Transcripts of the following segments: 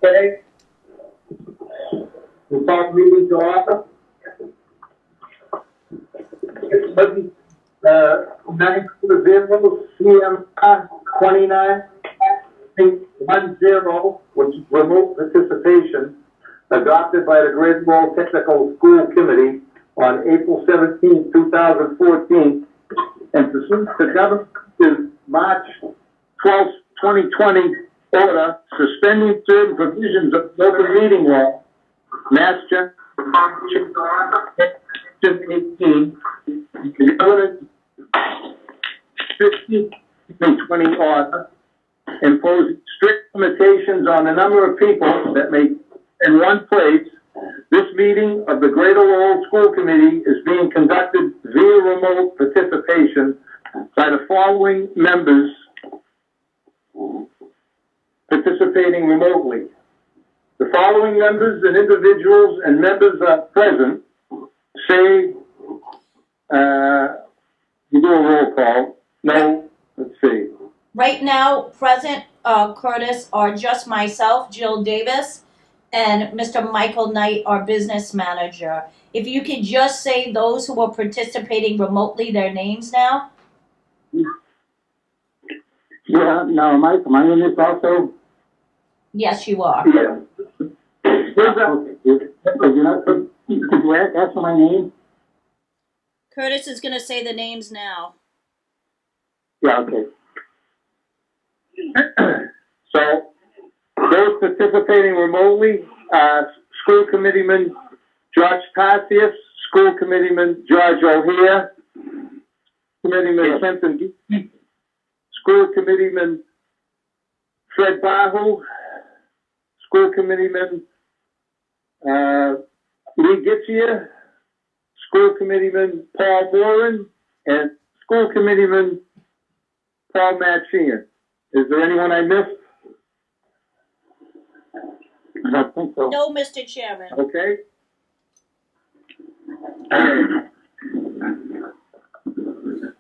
Okay. The talk meeting to order. It's 9:00 CMR 29.10, which is remote participation, adopted by the Great Lowell Technical School Committee on April 17, 2014, and pursuant to Governor's March 12, 2020 order suspending certain provisions of open meeting law, Mass General 18, the Governor 2020 order, imposing strict limitations on the number of people that may in one place. This meeting of the Greater Lowell School Committee is being conducted via remote participation by the following members participating remotely. The following members and individuals and members are present. Say, you do a roll call. No, let's see. Right now, present, Curtis, are just myself, Jill Davis, and Mr. Michael Knight, our business manager. If you could just say those who are participating remotely, their names now. Yeah, no, Mike, my name is also. Yes, you are. Yeah. Could you ask for my name? Curtis is going to say the names now. Yeah, okay. So, those participating remotely, School Committeeman George Tarsius, School Committeeman George O'Hare, Committeeman Clinton Geeky, School Committeeman Fred Bahu, School Committeeman Lee Gitzier, School Committeeman Paul Moran, and School Committeeman Paul Machian. Is there anyone I missed? I don't think so. No, Mr. Chairman. Okay.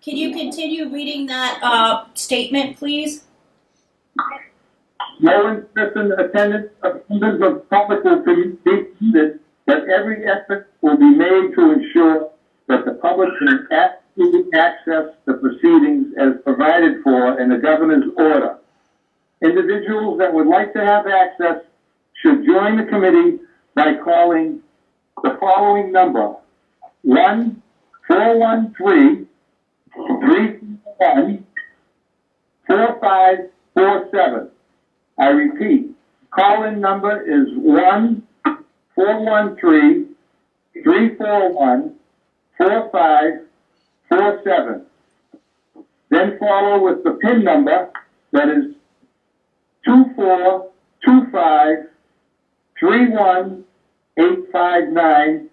Can you continue reading that statement, please? No in-person attendance of members of public will be needed, but every effort will be made to ensure that the public can actively access the proceedings as provided for in the governor's order. Individuals that would like to have access should join the committee by calling the following number: 1-413-341-4547. I repeat, call-in number is 1-413-341-4547. Then follow with the PIN number, that is 242531859.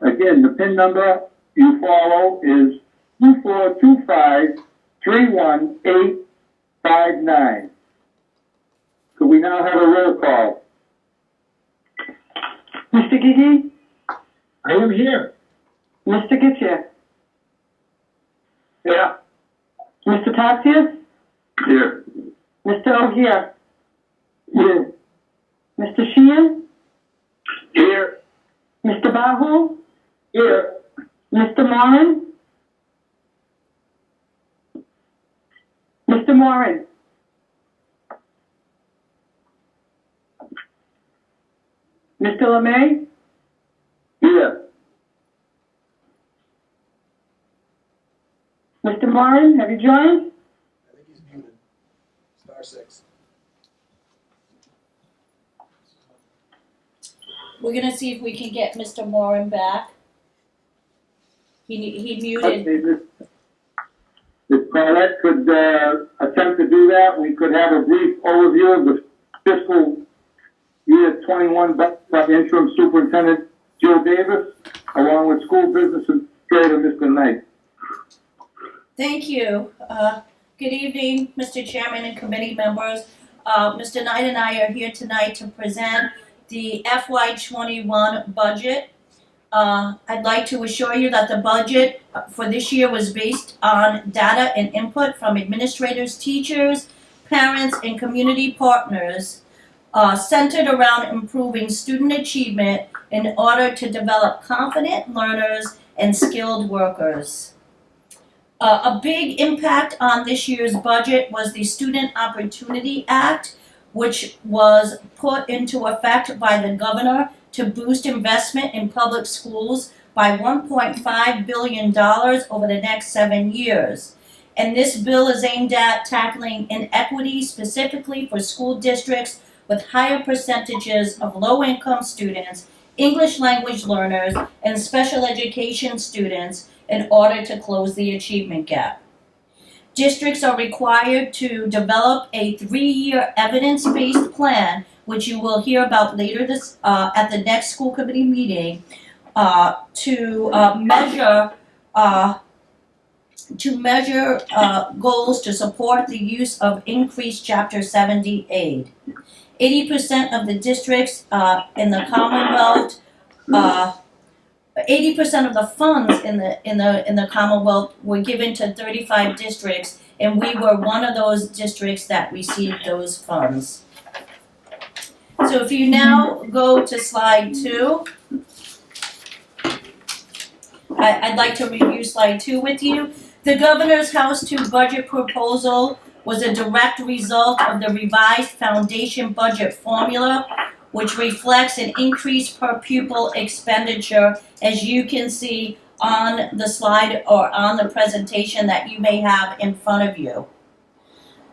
Again, the PIN number you follow is 242531859. Could we now have a roll call? Mr. Gigi? I am here. Mr. Gitcher? Yeah. Mr. Tatsias? Here. Mr. O'Hare? Here. Mr. Sheehan? Here. Mr. Bahu? Here. Mr. Moran? Mr. Moran? Mr. LeMay? Here. Mr. Moran, have you joined? I think he's muted. *6. We're going to see if we can get Mr. Moran back. He muted. If Paulette could attempt to do that, we could have a brief overview of the fiscal year 21 budget by interim superintendent Jill Davis, along with school business administrator Mr. Knight. Thank you. Good evening, Mr. Chairman and committee members. Mr. Knight and I are here tonight to present the FY21 budget. I'd like to assure you that the budget for this year was based on data and input from administrators, teachers, parents, and community partners. centered around improving student achievement in order to develop confident learners and skilled workers. A big impact on this year's budget was the Student Opportunity Act, which was put into effect by the governor to boost investment in public schools by $1.5 billion over the next 7 years. And this bill is aimed at tackling inequity specifically for school districts with higher percentages of low-income students, English language learners, and special education students in order to close the achievement gap. Districts are required to develop a 3-year evidence-based plan, which you will hear about later at the next school committee meeting, to measure goals to support the use of increased Chapter 70 aid. 80% of the districts in the Commonwealth, 80% of the funds in the Commonwealth were given to 35 districts, and we were one of those districts that received those funds. So if you now go to slide 2, I'd like to review slide 2 with you. The Governor's House 2 budget proposal was a direct result of the revised foundation budget formula, which reflects an increase per pupil expenditure, as you can see on the slide or on the presentation that you may have in front of you.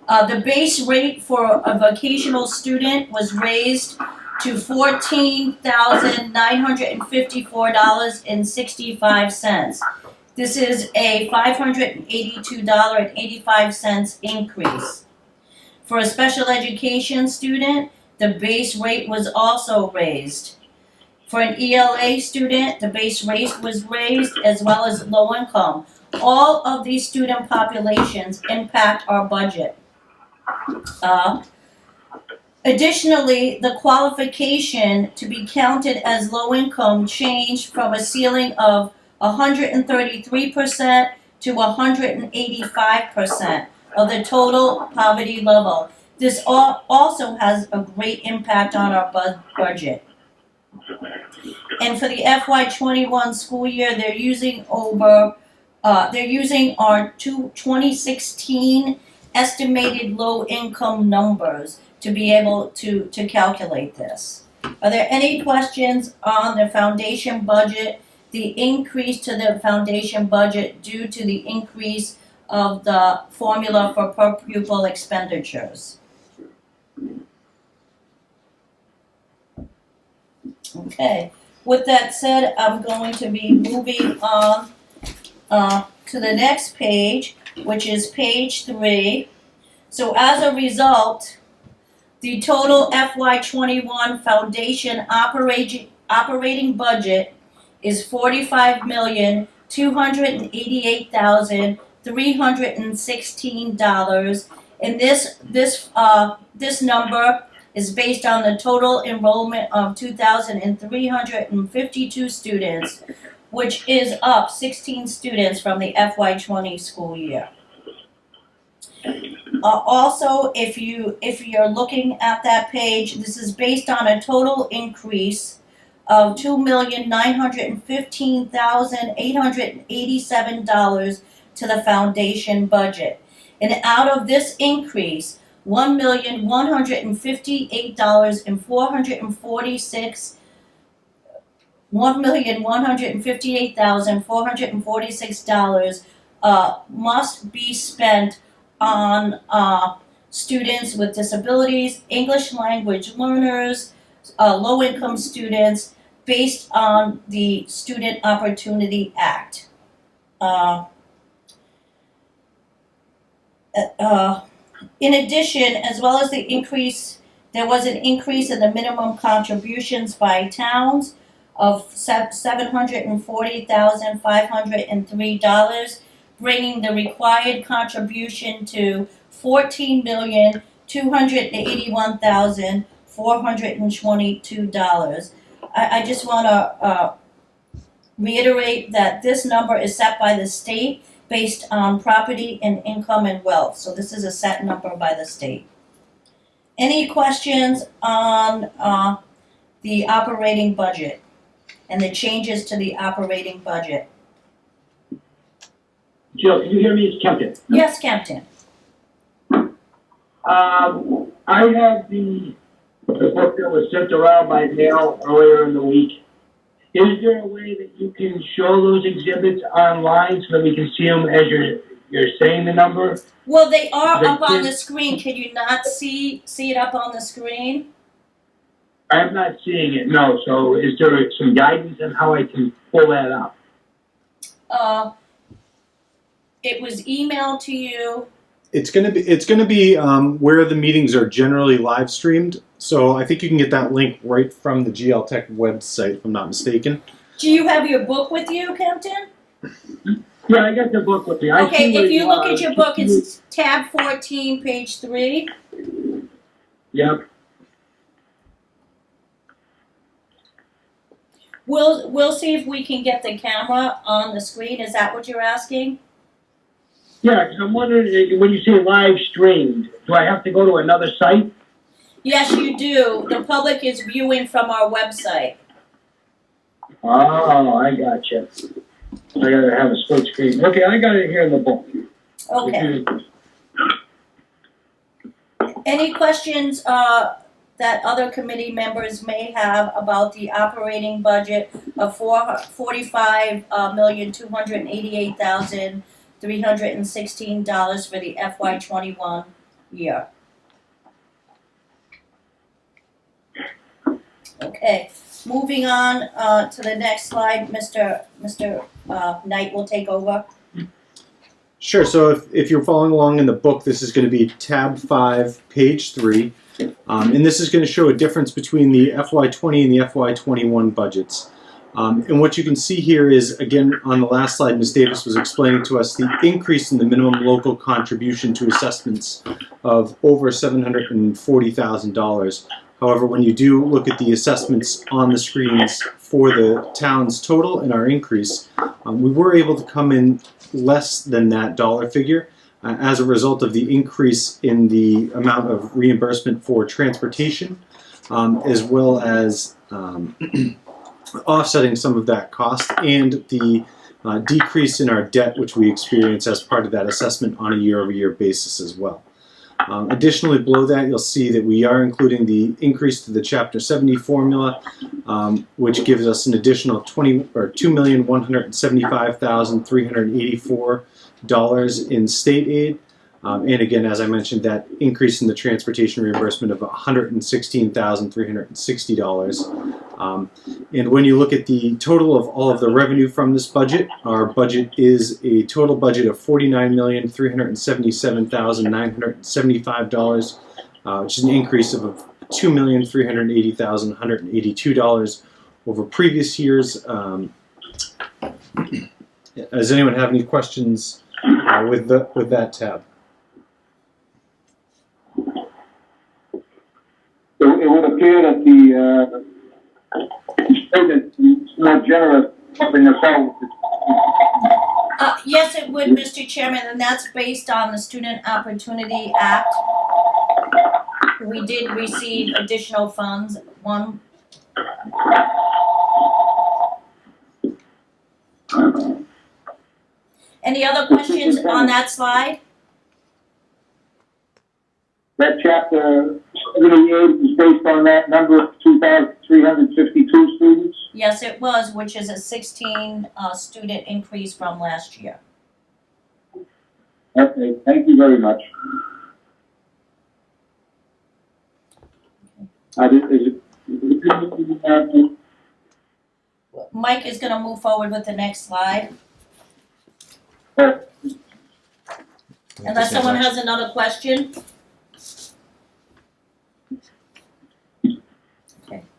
The base rate for a vocational student was raised to $14,954.65. This is a $582.85 increase. For a special education student, the base rate was also raised. For an ELA student, the base rate was raised, as well as low income. All of these student populations impact our budget. Additionally, the qualification to be counted as low income changed from a ceiling of 133% to 185% of the total poverty level. This also has a great impact on our budget. And for the FY21 school year, they're using our 2016 estimated low income numbers to be able to calculate this. Are there any questions on the foundation budget, the increase to the foundation budget due to the increase of the formula for per pupil expenditures? Okay, with that said, I'm going to be moving on to the next page, which is page 3. So as a result, the total FY21 foundation operating budget is $45,288,316, and this number is based on the total enrollment of 2,352 students, which is up 16 students from the FY20 school year. Also, if you're looking at that page, this is based on a total increase of $2,915,887 to the foundation budget. And out of this increase, $1,158,446 must be spent on students with disabilities, English language learners, low-income students, based on the Student Opportunity Act. In addition, as well as the increase, there was an increase in the minimum contributions by towns of $740,503, bringing the required contribution to $14,281,422. I just want to reiterate that this number is set by the state based on property and income and wealth. So this is a set number by the state. Any questions on the operating budget and the changes to the operating budget? Jill, can you hear me? It's Kempton. Yes, Captain. I have the book that was sent around by mail earlier in the week. Is there a way that you can show those exhibits online so that we can see them as you're saying the number? Well, they are They up on did- the screen. Can you not see it up on the screen? I'm not seeing it, no. So is there some guidance on how I can pull that up? It was emailed to you. It's gonna be where the meetings are generally live streamed. So I think you can get that link right from the GL Tech website, if I'm not mistaken. Do you have your book with you, Captain? Yeah, I got the book with me. I Okay, see where if you look are. at your book, it's tab 14, page 3. Yep. We'll see if we can get the camera on the screen. Is that what you're asking? Yeah, 'cause I'm wondering, when you say live streamed, do I have to go to another site? Yes, you do. The public is viewing from our website. Oh, I gotcha. I gotta have a split screen. Okay, I got it here in the book. Okay. Any questions that other committee members may have about the operating budget of $45,288,316 for the FY21 year? Okay, moving on to the next slide, Mr. Knight will take over. Sure. So if you're following along in the book, this is going to be tab 5, page 3, and this is going to show a difference between the FY20 and the FY21 budgets. And what you can see here is, again, on the last slide, Ms. Davis was explaining to us the increase in the minimum local contribution to assessments of over $740,000. However, when you do look at the assessments on the screens for the town's total and our increase, we were able to come in less than that dollar figure as a result of the increase in the amount of reimbursement for transportation, as well as offsetting some of that cost and the decrease in our debt, which we experience as part of that assessment on a year-over-year basis as well. Additionally, below that, you'll see that we are including the increase to the Chapter 70 formula, which gives us an additional $2,175,384 in state aid. And again, as I mentioned, that increase in the transportation reimbursement of $116,360. And when you look at the total of all of the revenue from this budget, our budget is a total budget of $49,377,975, which is an increase of $2,380,182 over previous years. Does anyone have any questions with that tab? It would appear that the statement is more generous helping us out. Yes, it would, Mr. Chairman, and that's based on the Student Opportunity Act. We did receive additional funds. Any other questions on that slide? That chapter 78 is based on that number of 2,352 students. Yes, it was, which is a 16 student increase from last year. Okay, thank you very much. Mike is going to move forward with the next slide. Unless someone has another question.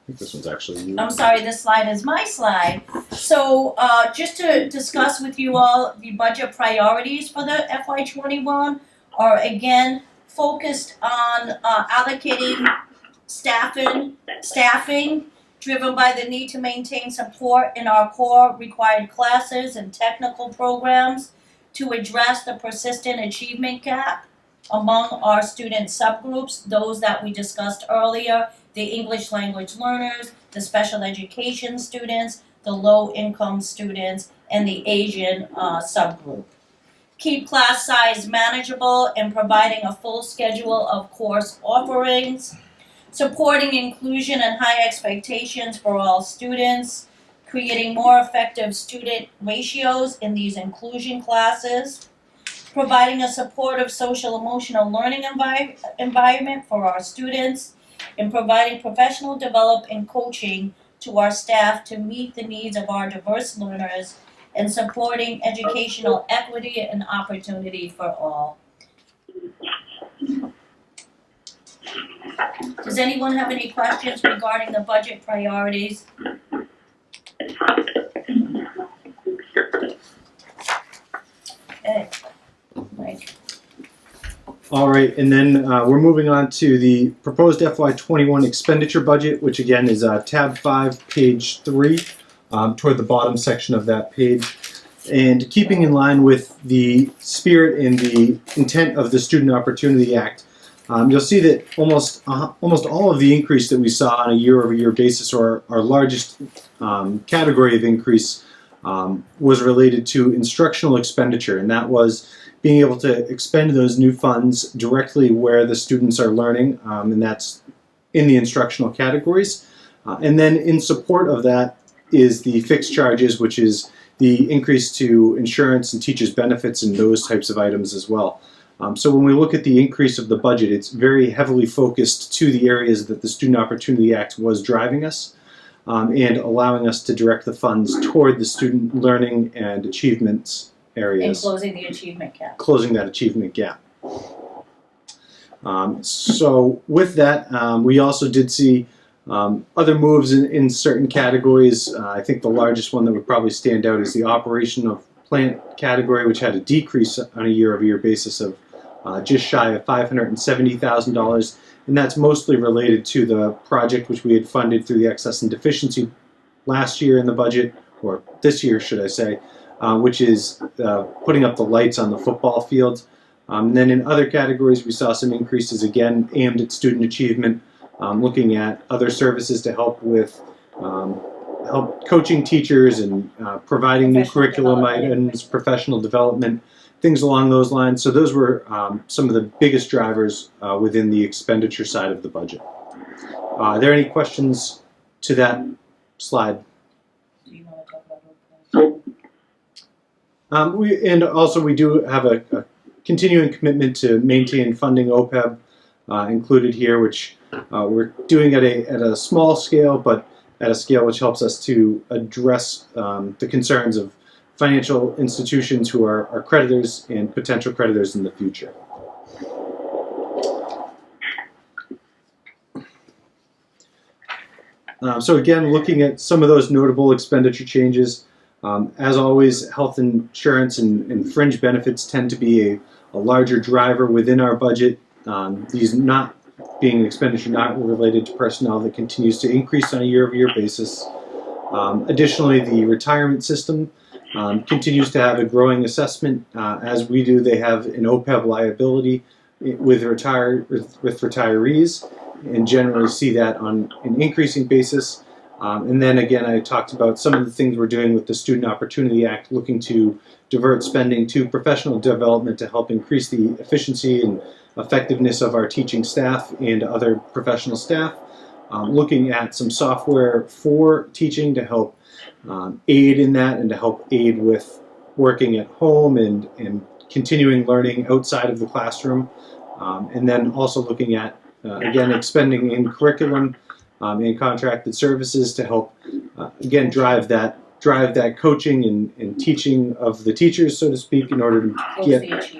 I think this one's actually. I'm sorry, this slide is my slide. So just to discuss with you all, the budget priorities for the FY21 are again focused on allocating staffing driven by the need to maintain support in our core required classes and technical programs to address the persistent achievement gap. among our student subgroups, those that we discussed earlier, the English language learners, the special education students, the low-income students, and the Asian subgroup. Keep class size manageable and providing a full schedule of course offerings. Supporting inclusion and high expectations for all students. Creating more effective student ratios in these inclusion classes. Providing a supportive social emotional learning environment for our students. And providing professional development and coaching to our staff to meet the needs of our diverse learners and supporting educational equity and opportunity for all. Does anyone have any questions regarding the budget priorities? Okay, Mike. All right, and then we're moving on to the proposed FY21 expenditure budget, which again is tab 5, page 3, toward the bottom section of that page. And keeping in line with the spirit and the intent of the Student Opportunity Act, you'll see that almost all of the increase that we saw on a year-over-year basis, or our largest category of increase, was related to instructional expenditure, and that was being able to expend those new funds directly where the students are learning, and that's in the instructional categories. And then in support of that is the fixed charges, which is the increase to insurance and teachers' benefits and those types of items as well. So when we look at the increase of the budget, it's very heavily focused to the areas that the Student Opportunity Act was driving us, and allowing us to direct the funds toward the student learning and achievements areas. And closing the achievement gap. Closing that achievement gap. So with that, we also did see other moves in certain categories. I think the largest one that would probably stand out is the operation of plant category, which had a decrease on a year-over-year basis of just shy of $570,000, and that's mostly related to the project which we had funded through the Excess and Deficiency last year in the budget, or this year, should I say, which is putting up the lights on the football field. And then in other categories, we saw some increases again aimed at student achievement, looking at other services to help with help coaching teachers and providing new curriculum items, professional development, things along those lines. So those were some of the biggest drivers within the expenditure side of the budget. Are there any questions to that slide? Do you want to talk about And also we do have a continuing commitment to maintain funding OPEB included here, which we're doing at a small scale, but at a scale which helps us to address the concerns of financial institutions who are creditors and potential creditors in the future. So again, looking at some of those notable expenditure changes, as always, health insurance and fringe benefits tend to be a larger driver within our budget. These not being an expenditure not related to personnel that continues to increase on a year-over-year basis. Additionally, the retirement system continues to have a growing assessment. As we do, they have an OPEB liability with retirees, and generally see that on an increasing basis. And then again, I talked about some of the things we're doing with the Student Opportunity Act, looking to divert spending to professional development to help increase the efficiency and effectiveness of our teaching staff and other professional staff. Looking at some software for teaching to help aid in that and to help aid with working at home and continuing learning outside of the classroom. And then also looking at, again, expending in curriculum and contracted services to help, again, drive that coaching and teaching of the teachers, so to speak, in order to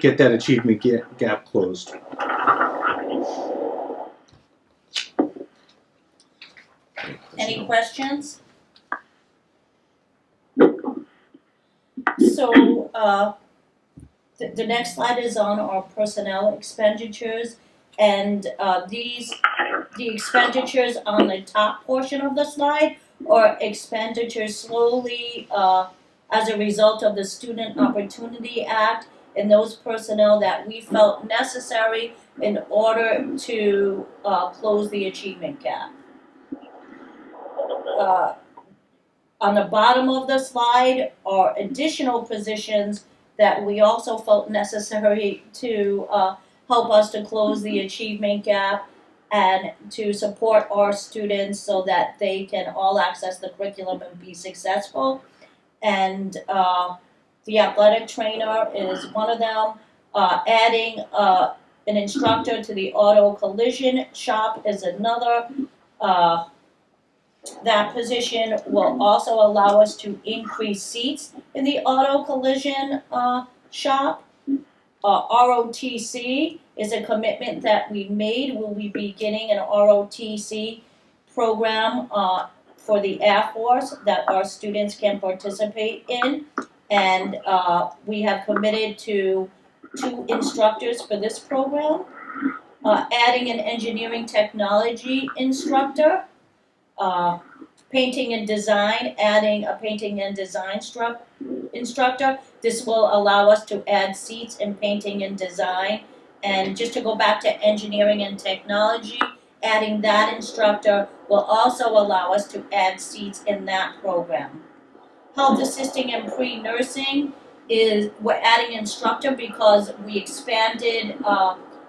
get that achievement gap closed. any questions? Nope. So, the next slide is on our personnel expenditures, and the expenditures on the top portion of the slide are expenditures slowly as a result of the Student Opportunity Act and those personnel that we felt necessary in order to close the achievement gap. On the bottom of the slide are additional positions that we also felt necessary to help us to close the achievement gap and to support our students so that they can all access the curriculum and be successful. And the athletic trainer is one of them. Adding an instructor to the auto collision shop is another. That position will also allow us to increase seats in the auto collision shop. ROTC is a commitment that we made. We'll be beginning an ROTC program for the Air Force that our students can participate in. And we have committed to 2 instructors for this program. Adding an engineering technology instructor. Painting and design, adding a painting and design instructor. This will allow us to add seats in painting and design. And just to go back to engineering and technology, adding that instructor will also allow us to add seats in that program. Health assisting and pre-nursing we're adding instructor because we expanded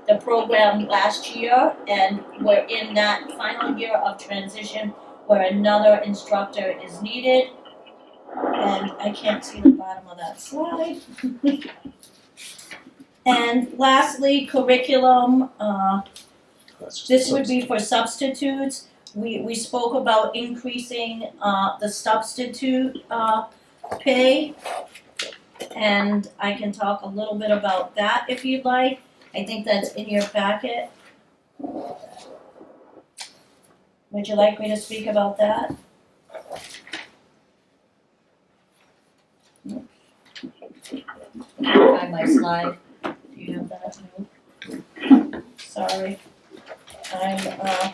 the program last year, and we're in that final year of transition where another instructor is needed. And I can't see the bottom of that slide. And lastly, curriculum. This would be for substitutes. We spoke about increasing the substitute pay, and I can talk a little bit about that if you'd like. I think that's in your packet. Would you like me to speak about that? Find my slide. Do you have that? No? Sorry. I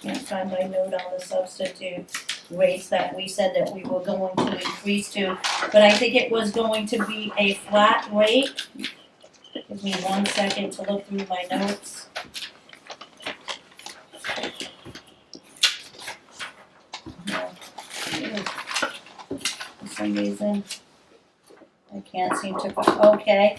can't find my note on the substitute rates that we said that we were going to increase to, but I think it was going to be a flat rate. Give me 1 second to look through my notes. For some reason, I can't seem to, okay.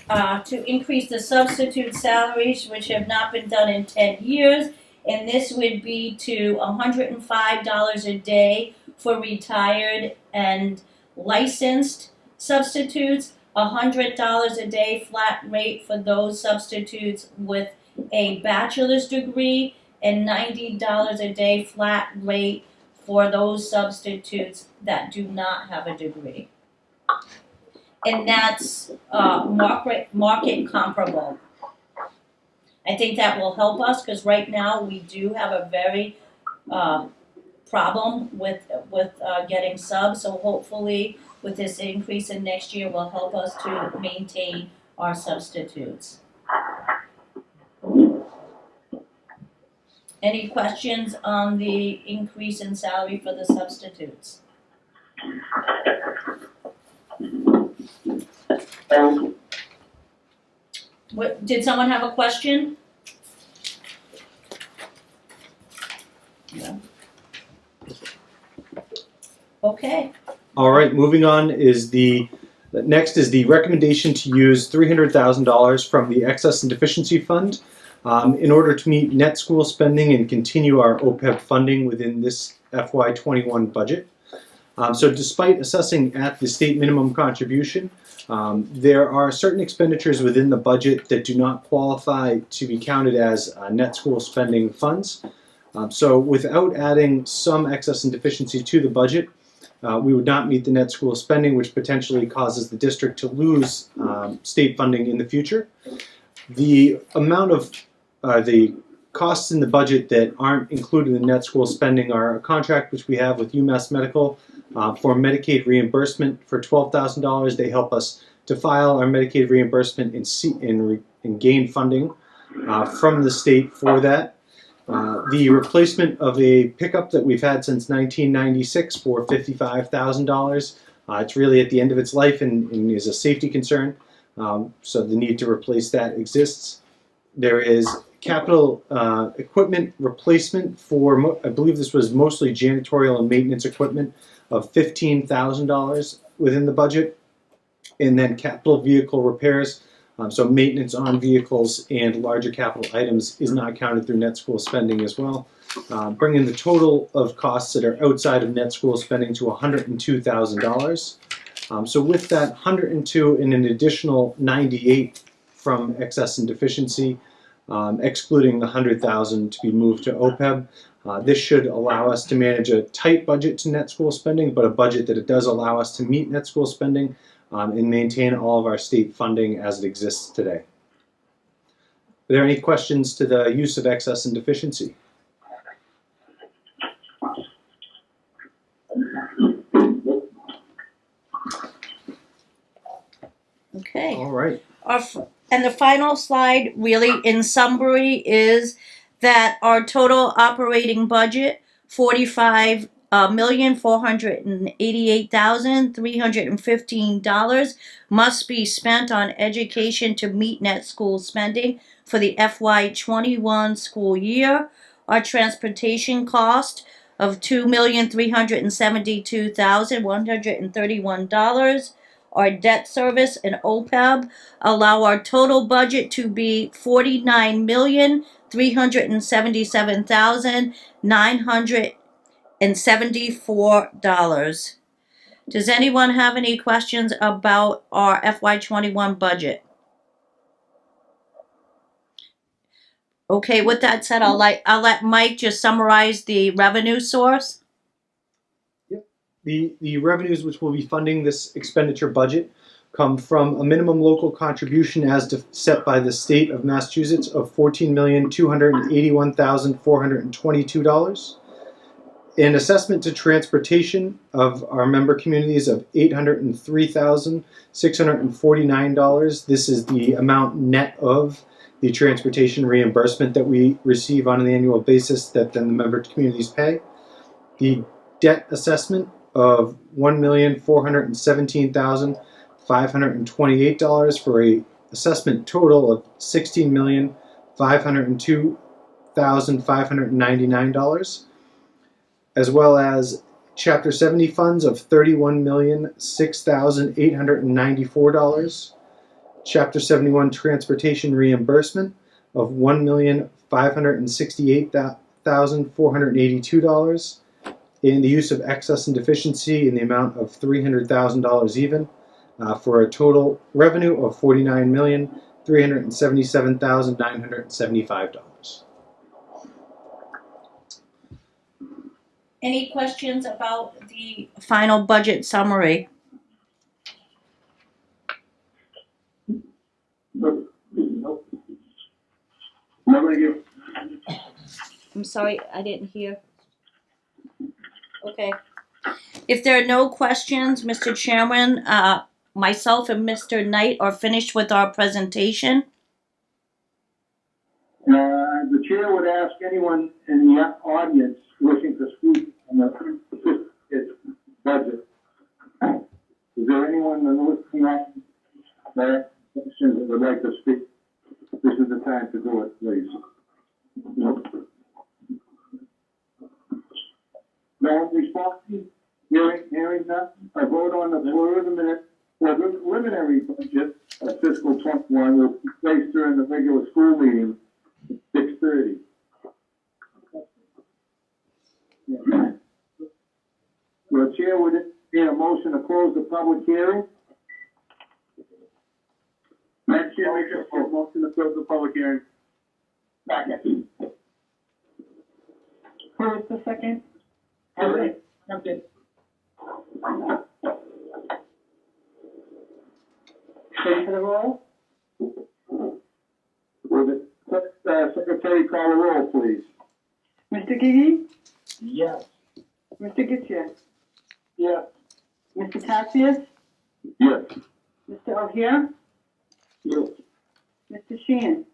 To increase the substitute salaries, which have not been done in 10 years, and this would be to $105 a day for retired and licensed substitutes, $100 a day flat rate for those substitutes with a bachelor's degree, and $90 a day flat rate for those substitutes that do not have a degree. And that's market comparable. I think that will help us because right now we do have a very problem with getting subs. So hopefully with this increase in next year will help us to maintain our substitutes. Any questions on the increase in salary for the substitutes? Did someone have a question? No. Okay. All right, moving on next is the recommendation to use $300,000 from the Excess and Deficiency Fund in order to meet net school spending and continue our OPEB funding within this FY21 budget. So despite assessing at the state minimum contribution, there are certain expenditures within the budget that do not qualify to be counted as net school spending funds. So without adding some excess and deficiency to the budget, we would not meet the net school spending, which potentially causes the district to lose state funding in the future. The amount of the costs in the budget that aren't included in net school spending are a contract which we have with UMass Medical for Medicaid reimbursement for $12,000. They help us to file our Medicaid reimbursement and gain funding from the state for that. The replacement of a pickup that we've had since 1996 for $55,000. It's really at the end of its life and is a safety concern. so the need to replace that exists. There is capital equipment replacement for, I believe this was mostly janitorial and maintenance equipment of $15,000 within the budget. And then capital vehicle repairs, so maintenance on vehicles and larger capital items is not counted through net school spending as well. Bringing the total of costs that are outside of net school spending to $102,000. So with that 102 and an additional 98 from excess and deficiency, excluding the 100,000 to be moved to OPEB, this should allow us to manage a tight budget to net school spending, but a budget that it does allow us to meet net school spending and maintain all of our state funding as it exists today. Are there any questions to the use of excess and deficiency? Okay. All right. And the final slide, really in summary, is that our total operating budget, $45,488,315, must be spent on education to meet net school spending for the FY21 school year. Our transportation cost of $2,372,131. Our debt service and OPEB allow our total budget to be $49,377,974. Does anyone have any questions about our FY21 budget? Okay, with that said, I'll let Mike just summarize the revenue source. The revenues which will be funding this expenditure budget come from a minimum local contribution as set by the state of Massachusetts of $14,281,422, an assessment to transportation of our member communities of $803,649. This is the amount net of the transportation reimbursement that we receive on an annual basis that then the member communities pay. The debt assessment of $1,417,528 for a assessment total of $16,502,599, as well as Chapter 70 funds of $31,006,894, Chapter 71 transportation reimbursement of $1,568,482, in the use of excess and deficiency in the amount of $300,000 even, for a total revenue of $49,377,975. Any questions about the final budget summary? Nope. Nobody. I'm sorry, I didn't hear. Okay. If there are no questions, Mr. Chairman, myself and Mr. Knight are finished with our presentation. The chair would ask anyone in the audience wishing to speak on the budget. Is there anyone in the listening audience that has questions that would like to speak? This is the time to do it, please. No one responding? Hearing none? I vote on the floor of the minute for the preliminary budget of fiscal 21 will be placed during the regular school meeting at 6:30. The chair would entertain a motion to close the public hearing. Madam Chair, make a motion to close the public hearing. Second. Who is the second? Okay. Ready for the roll? Will the secretary call the roll, please? Mr. Gigi? Yes. Mr. Getchia? Yes. Mr. Tatsias? Yes. Mr. O'Hare? Yes. Mr. Sheehan?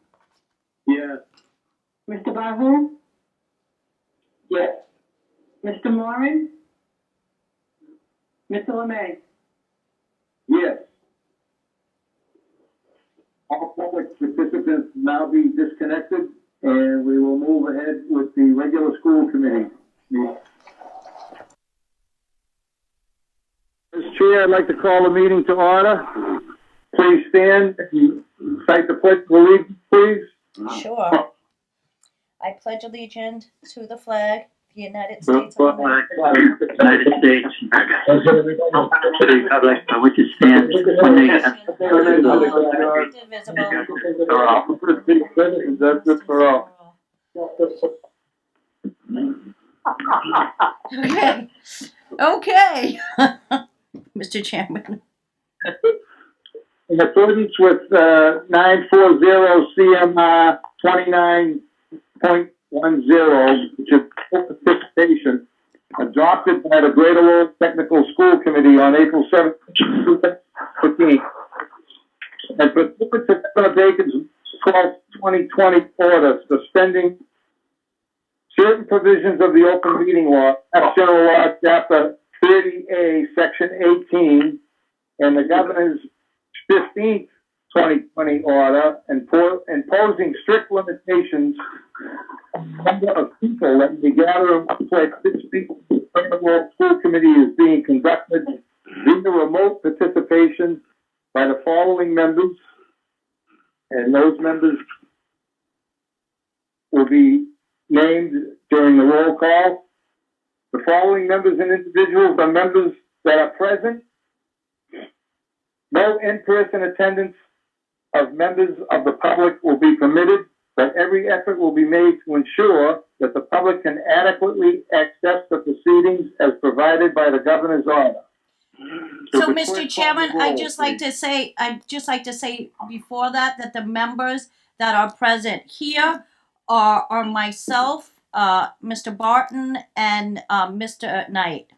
Yes. Mr. Bahu? Yes. Mr. Moran? Mr. Lemay? Yes. All public participants now be disconnected, and we will move ahead with the regular school committee meeting. As chair, I'd like to call the meeting to order. Please stand and cite the pledge of allegiance, please. Sure. I pledge allegiance to the flag, the United States of America. United States, to the republic for which it stands, one nation, Indivisible. for all. That's it for all. Okay. Okay. Mr. Chairman. In accordance with 940 CMR 29.10, which is participation, adopted by the Greater Lowell Technical School Committee on April 7th, 2015. And pursuant to Governor Bacon's 12th, 2020 order suspending certain provisions of the open meeting law, General Law, Chapter 30A, Section 18, and the Governor's 15th, 2020 order, imposing strict limitations on the number of people that may gather in one place. This meeting of the Greater Lowell School Committee is being conducted via remote participation by the following members, and those members will be named during the roll call. The following members and individuals are members that are present. No in-person attendance of members of the public will be permitted, but every effort will be made to ensure that the public can adequately access the proceedings as provided by the governor's order. So, the Mr. clerk Chairman, call the roll, I'd just like to say before that the members that are present here are myself, Mr. Barton, and Mr. Knight.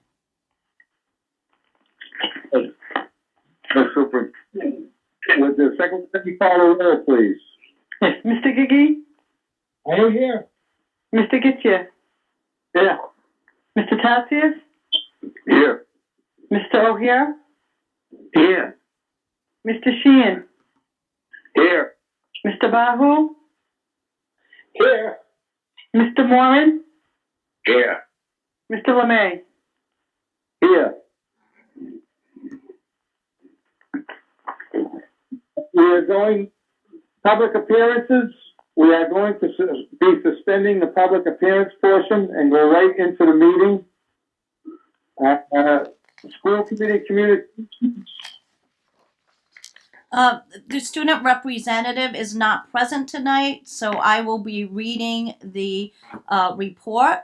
Ms. Superintendent, would the secretary call the roll, please? Yes, Mr. Gigi, I am here. Mr. Getchia, Yeah. Mr. Tatsias, Here. Mr. O'Hare, Here. Mr. Sheehan, Here. Mr. Bahu, Here. Mr. Moran, Here. Mr. LeMay. Here. We are going, public appearances, we are going to be suspending the public appearance portion and go right into the meeting. School committee communications. The student representative is not present tonight, so I will be reading the report.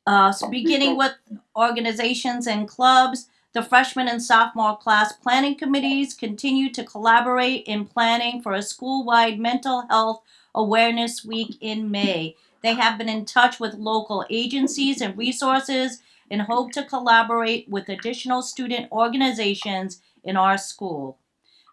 So beginning with organizations and clubs, the freshman and sophomore class planning committees continue to collaborate in planning for a school-wide mental health awareness week in May. They have been in touch with local agencies and resources and hope to collaborate with additional student organizations in our school.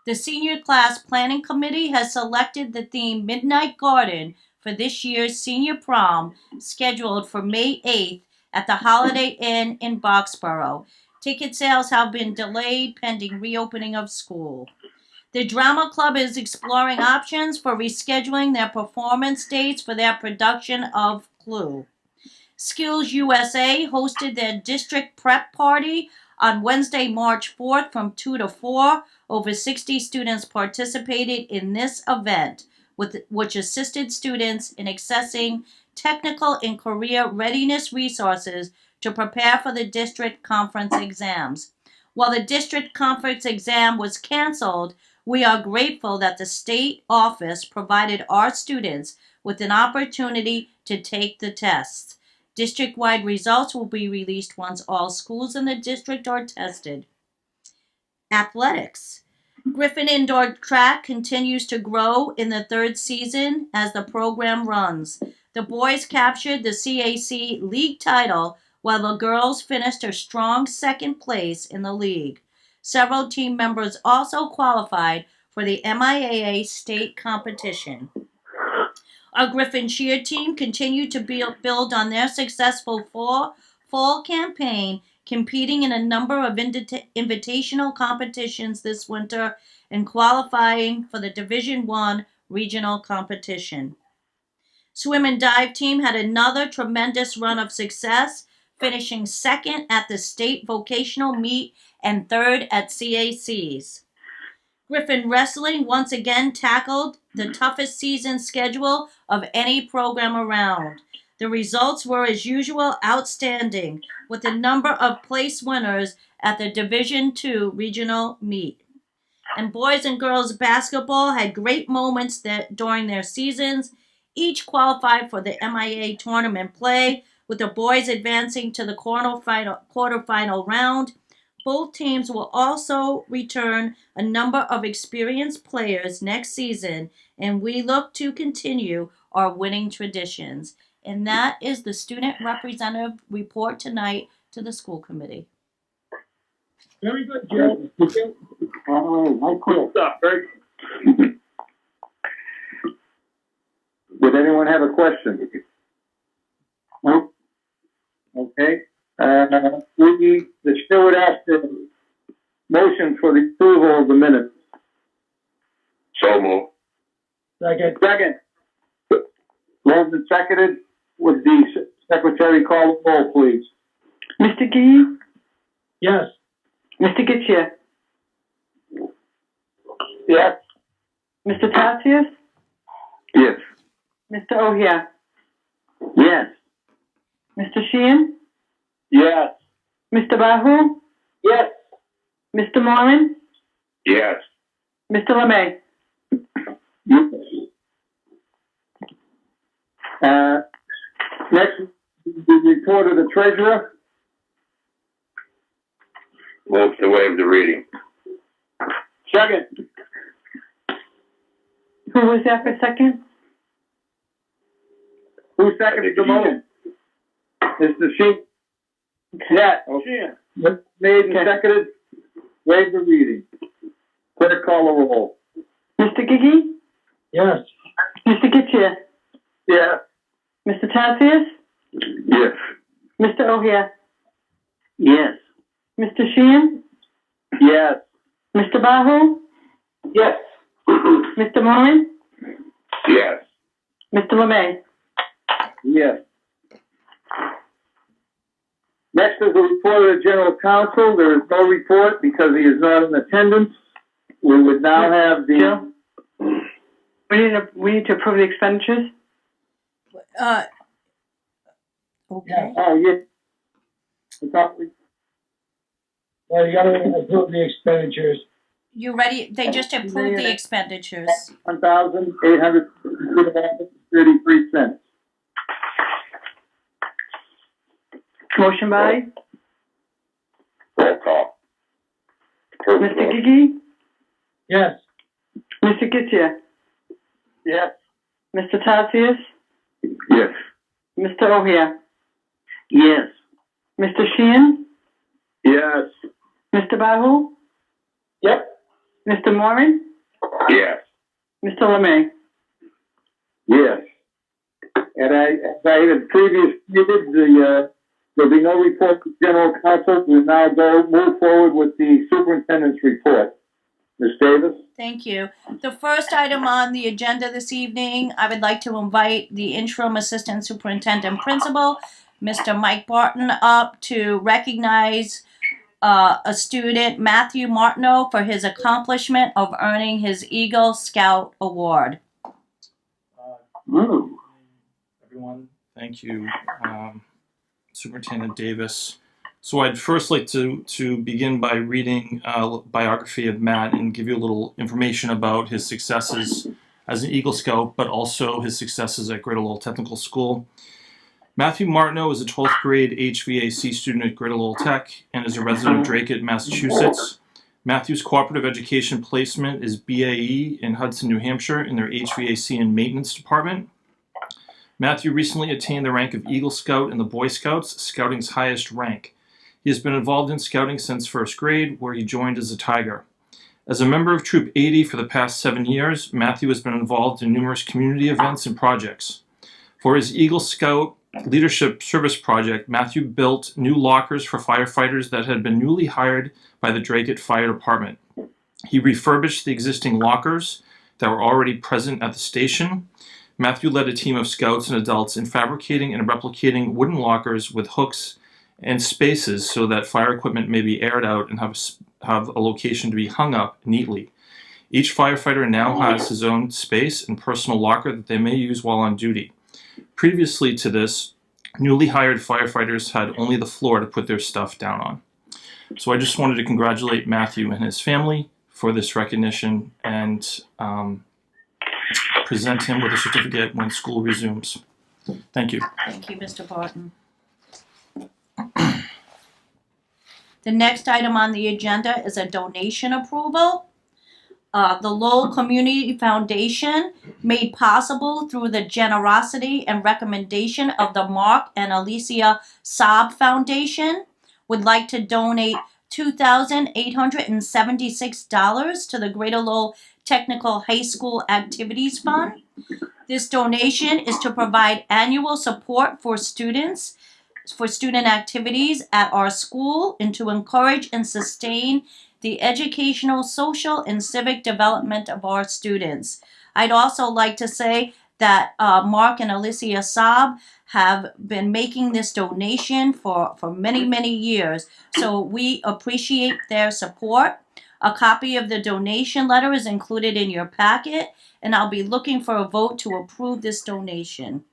The senior class planning committee has selected the theme Midnight Garden for this year's senior prom, scheduled for May 8th at the Holiday Inn in Boxborough. Ticket sales have been delayed pending reopening of school. The drama club is exploring options for rescheduling their performance dates for their production of Clue. Skills USA hosted their district prep party on Wednesday, March 4th from 2 to 4. Over 60 students participated in this event, which assisted students in accessing technical and career readiness resources to prepare for the district conference exams. While the district conference exam was canceled, we are grateful that the state office provided our students with an opportunity to take the tests. District-wide results will be released once all schools in the district are tested. Athletics. Griffin Indoor Track continues to grow in the third season as the program runs. The boys captured the CAC league title while the girls finished a strong second place in the league. Several team members also qualified for the MIAA state competition. Our Griffin cheer team continued to build on their successful fall campaign competing in a number of invitational competitions this winter and qualifying for the Division I regional competition. Swim and dive team had another tremendous run of success, finishing second at the state vocational meet and third at CACs. Griffin Wrestling once again tackled the toughest season schedule of any program around. The results were, as usual, outstanding, with a number of place winners at the Division II regional meet. And boys and girls basketball had great moments during their seasons. Each qualified for the MIA tournament play, with the boys advancing to the quarterfinal round. Both teams will also return a number of experienced players next season, and we look to continue our winning traditions. And that is the student representative report tonight to the school committee. Very good, Joe. Nice stuff. Very good. Would anyone have a question? No? Okay. The chair would ask for motion for the approval of the minutes. So moved. Second. Second. Moved and seconded. Would the secretary call the roll, please? Mr. Gee, Yes. Mr. Getchia, Yes. Mr. Tatsias, Yes. Mr. O'Hare, Yes. Mr. Sheehan, Yes. Mr. Bahu, Yes. Mr. Moran, Yes. Mr. LeMay. Yes. Next, the report of the treasurer. Move to waive the reading. Second. Who was that for second? Who seconded the motion? Mr. Sheehan? Yeah. Okay. Made and seconded. Waive the reading. Clerk call the roll. Mr. Gigi, Yes. Mr. Getchia, Yes. Mr. Tatsias, Yes. Mr. O'Hare, Yes. Mr. Sheehan, Yes. Mr. Bahu, Yes. Mr. Moran, Yes. Mr. LeMay. Yes. Next is the report of the general counsel. There is no report because he is not in attendance. We would now have the. Jill? We need to approve the expenditures. Okay. Oh, yes. I thought we- Well, you gotta approve the expenditures. You ready? They just approved the expenditures. $1,833. Motion by Roll call. Mr. Gigi, Yes. Mr. Getchia, Yes. Mr. Tatsias, Yes. Mr. O'Hare, Yes. Mr. Sheehan, Yes. Mr. Bahu, Yep. Mr. Moran, Yes. Mr. LeMay. Yes. And as I had previously stated, there'll be no report to general counsel. We'll now move forward with the superintendent's report. Ms. Davis? Thank you. The first item on the agenda this evening, I would like to invite the interim assistant superintendent principal, Mr. Mike Barton, up to recognize a student, Matthew Martineau, for his accomplishment of earning his Eagle Scout Award. Everyone, thank you, Superintendent Davis. So I'd first like to begin by reading a biography of Matt and give you a little information about his successes as an Eagle Scout, but also his successes at Greater Lowell Technical School. Matthew Martineau is a 12th grade HVAC student at Greater Lowell Tech and is a resident of Drake, Massachusetts. Matthew's cooperative education placement is BAE in Hudson, New Hampshire in their HVAC and maintenance department. Matthew recently attained the rank of Eagle Scout in the Boy Scouts, Scouting's highest rank. He has been involved in Scouting since first grade, where he joined as a Tiger. As a member of Troop 80 for the past 7 years, Matthew has been involved in numerous community events and projects. For his Eagle Scout Leadership Service Project, Matthew built new lockers for firefighters that had been newly hired by the Dracut Fire Department. He refurbished the existing lockers that were already present at the station. Matthew led a team of scouts and adults in fabricating and replicating wooden lockers with hooks and spaces so that fire equipment may be aired out and have a location to be hung up neatly. Each firefighter now has his own space and personal locker that they may use while on duty. Previously to this, newly hired firefighters had only the floor to put their stuff down on. So I just wanted to congratulate Matthew and his family for this recognition and present him with a certificate when school resumes. Thank you. Thank you, Mr. Barton. The next item on the agenda is a donation approval. The Lowell Community Foundation, made possible through the generosity and recommendation of the Mark and Alicia Saab Foundation, would like to donate $2,876 to the Greater Lowell Technical High School Activities Fund. This donation is to provide annual support for students, for student activities at our school, and to encourage and sustain the educational, social, and civic development of our students. I'd also like to say that Mark and Alicia Saab have been making this donation for many, many years. So we appreciate their support. A copy of the donation letter is included in your packet, and I'll be looking for a vote to approve this donation.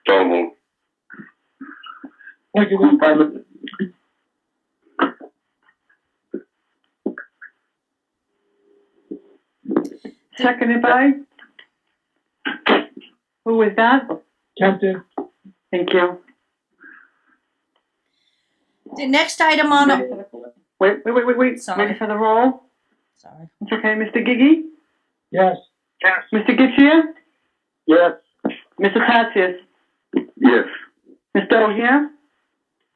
So moved. Seconded by? Who was that? Tempted. Thank you. The next item on Wait. Sorry. Ready for the roll? sorry. It's okay. Mr. Gigi? Yes. Mr. Gitchia? Yes. Mr. Tatsias? Yes. Mr. O'Hare?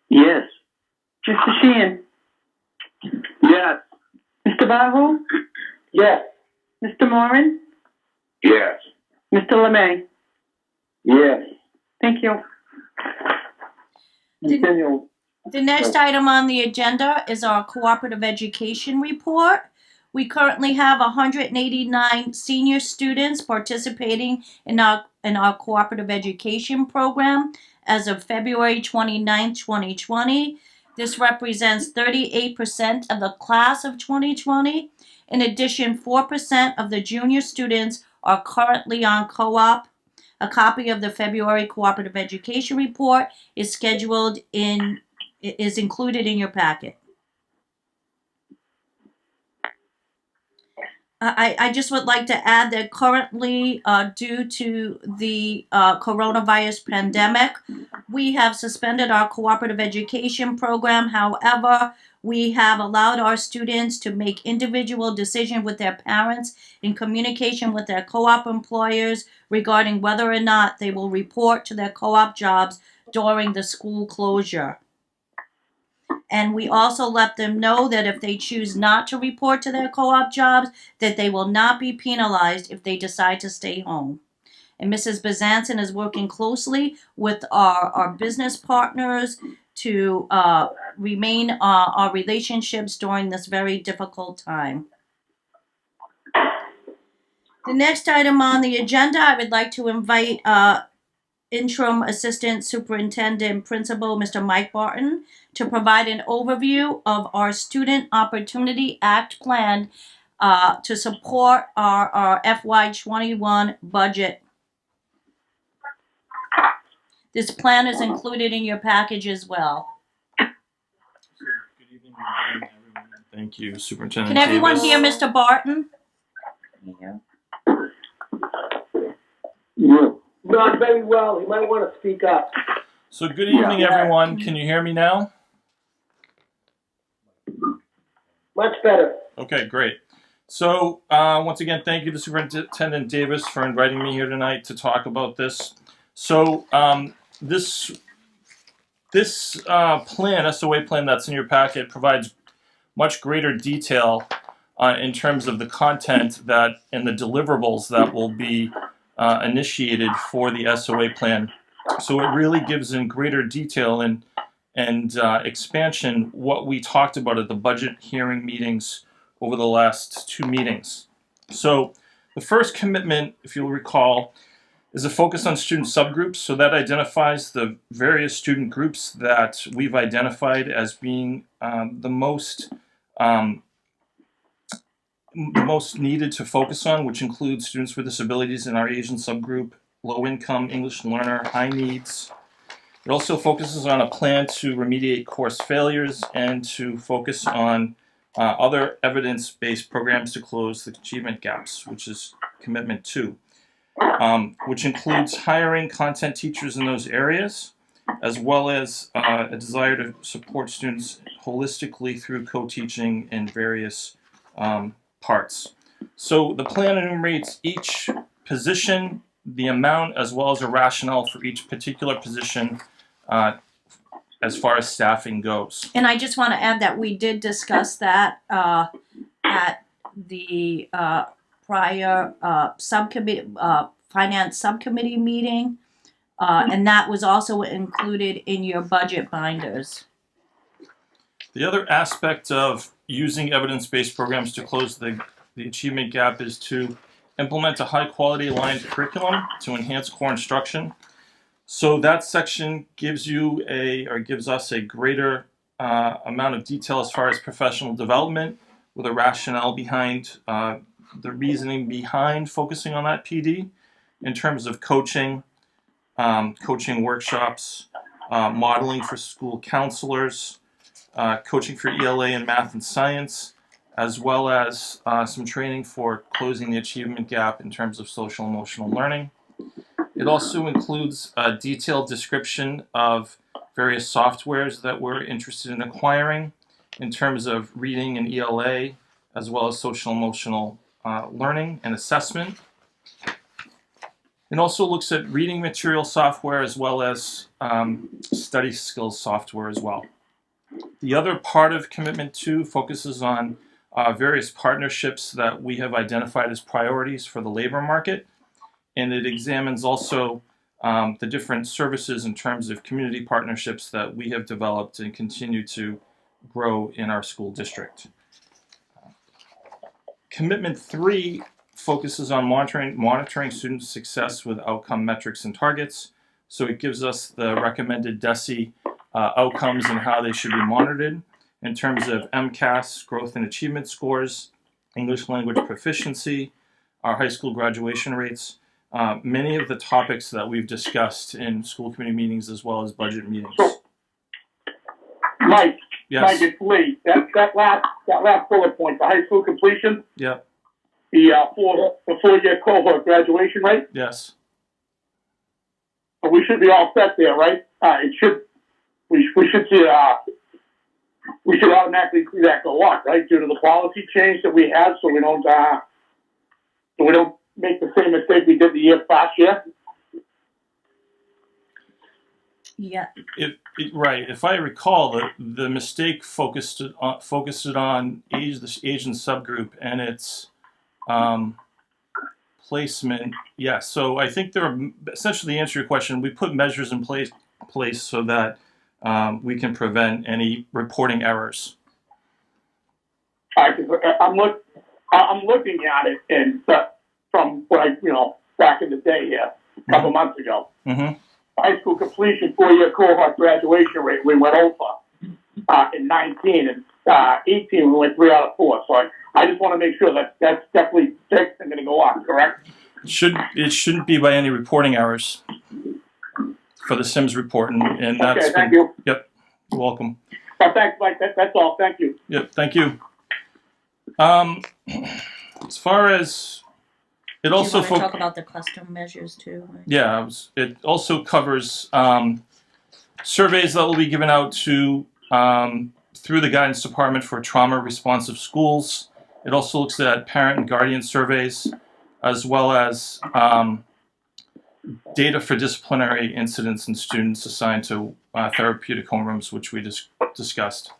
Yes. Mr. Sheehan? Yes. Mr. Bahu? Yes. Mr. Moran? Yes. Mr. LeMay? Yes. Thank you. Continue. The next item on the agenda is our cooperative education report. We currently have 189 senior students participating in our cooperative education program as of February 29, 2020. This represents 38% of the class of 2020. In addition, 4% of the junior students are currently on co-op. A copy of the February cooperative education report is included in your packet. I just would like to add that currently, due to the coronavirus pandemic, we have suspended our cooperative education program. However, we have allowed our students to make individual decisions with their parents in communication with their co-op employers regarding whether or not they will report to their co-op jobs during the school closure. And we also let them know that if they choose not to report to their co-op jobs, that they will not be penalized if they decide to stay home. And Mrs. Bazanson is working closely with our business partners to remain our relationships during this very difficult time. The next item on the agenda, I would like to invite Interim Assistant Superintendent Principal Mr. Mike Barton to provide an overview of our Student Opportunity Act plan to support our FY21 budget. This plan is included in your package as well. Good evening, everyone. Thank you, Superintendent Can everyone Davis. hear Mr. Barton? Yeah. Not very well. You might want to speak up. So good evening, everyone. Can you hear me now? Much better. Okay, great. So once again, thank you to Superintendent Davis for inviting me here tonight to talk about this. So this plan, SOA plan that's in your packet, provides much greater detail in terms of the content that and the deliverables that will be initiated for the SOA plan. So it really gives in greater detail and expansion what we talked about at the budget hearing meetings over the last 2 meetings. So the first commitment, if you'll recall, is a focus on student subgroups. So that identifies the various student groups that we've identified as being the most needed to focus on, which includes students with disabilities in our Asian subgroup, low income, English learner, high needs. It also focuses on a plan to remediate course failures and to focus on other evidence-based programs to close the achievement gaps, which is commitment 2. Which includes hiring content teachers in those areas, as well as a desire to support students holistically through co-teaching in various parts. So the plan enumerates each position, the amount, as well as a rationale for each particular position as far as staffing goes. And I just want to add that we did discuss that at the prior subcommittee, finance subcommittee meeting, and that was also included in your budget binders. The other aspect of using evidence-based programs to close the achievement gap is to implement a high-quality aligned curriculum to enhance core instruction. So that section gives us a greater amount of detail as far as professional development, with a rationale behind the reasoning behind focusing on that PD in terms of coaching, coaching workshops, modeling for school counselors, coaching for ELA in math and science, as well as some training for closing the achievement gap in terms of social emotional learning. It also includes a detailed description of various softwares that we're interested in acquiring in terms of reading and ELA, as well as social emotional learning and assessment. It also looks at reading material software as well as study skills software as well. The other part of Commitment 2 focuses on various partnerships that we have identified as priorities for the labor market, and it examines also the different services in terms of community partnerships that we have developed and continue to grow in our school district. Commitment 3 focuses on monitoring student success with outcome metrics and targets. So it gives us the recommended DESE outcomes and how they should be monitored in terms of MCAS, growth and achievement scores, English language proficiency, our high school graduation rates, many of the topics that we've discussed in school committee meetings as well as budget meetings. Mike, Yes. Mike, it's Lee. That last bullet point, the high school completion, Yep. the 4-year cohort graduation rate, Yes. we should be all set there, right? We should see, we should automatically see that go up, right? Due to the policy change that we have, so we don't make the same mistake we did the last year. Yeah. Right. If I recall, the mistake focused it on the Asian subgroup and its placement. Yeah. So I think there are, essentially, to answer your question, we put measures in place so that we can prevent any reporting errors. I'm looking at it, and from what back in the day here, a couple months ago. Mm-hmm. High school completion 4-year cohort graduation rate, we went over in 19, and 18 we went 3 out of 4. So I just want to make sure that's definitely fixed and going to go up, correct? It shouldn't be by any reporting errors for the Sims report, and that's okay. Thank you. Yep, you're welcome. Well, thanks, Mike. That's all. Thank you. Yep, thank you. As far as it also Do you want to talk about the custom measures too? Yeah, it also covers surveys that will be given out to through the guidance department for trauma responsive schools. It also looks at parent and guardian surveys, as well as data for disciplinary incidents and students assigned to therapeutic homerooms, which we discussed.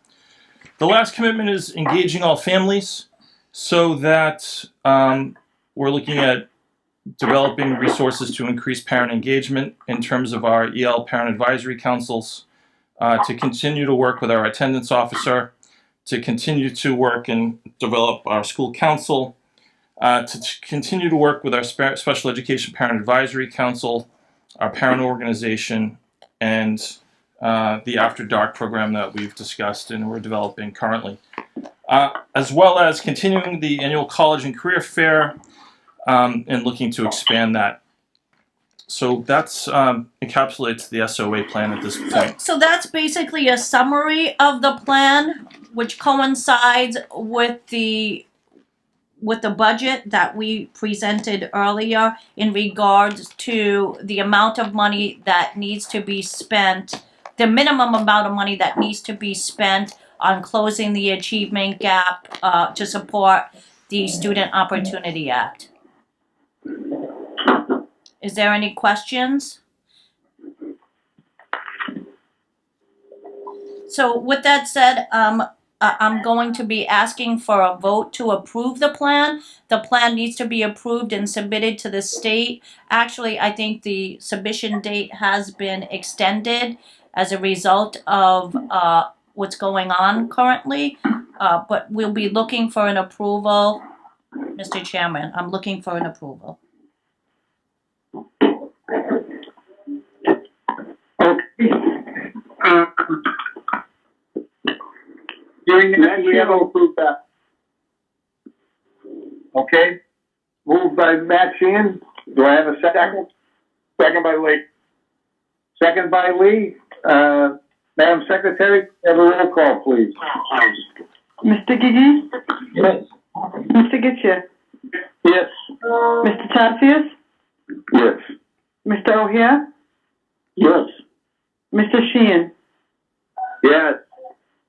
The last commitment is engaging all families, so that we're looking at developing resources to increase parent engagement in terms of our EL parent advisory councils, to continue to work with our attendance officer, to continue to work and develop our school council, to continue to work with our special education parent advisory council, our parent organization, and the After Dark program that we've discussed and we're developing currently, as well as continuing the annual college and career fair and looking to expand that. So that's encapsulates the SOA plan at this point. So that's basically a summary of the plan, which coincides with the budget that we presented earlier in regards to the amount of money that needs to be spent, the minimum amount of money that needs to be spent on closing the achievement gap to support the Student Opportunity Act. Is there any questions? So with that said, I'm going to be asking for a vote to approve the plan. The plan needs to be approved and submitted to the state. Actually, I think the submission date has been extended as a result of what's going on currently. But we'll be looking for an approval. Mr. Chairman, I'm looking for an approval. Okay. Hearing that, we have to approve that. Okay. Moved by Matt Sheehan. Do I have a second? Second by Lee. Second by Lee. Madam Secretary, have a roll call, please. Mr. Gigi? Yes. Mr. Getchia? Yes. Mr. Tatsias? Yes. Mr. O'Hare? Yes. Mr. Sheehan? Yes.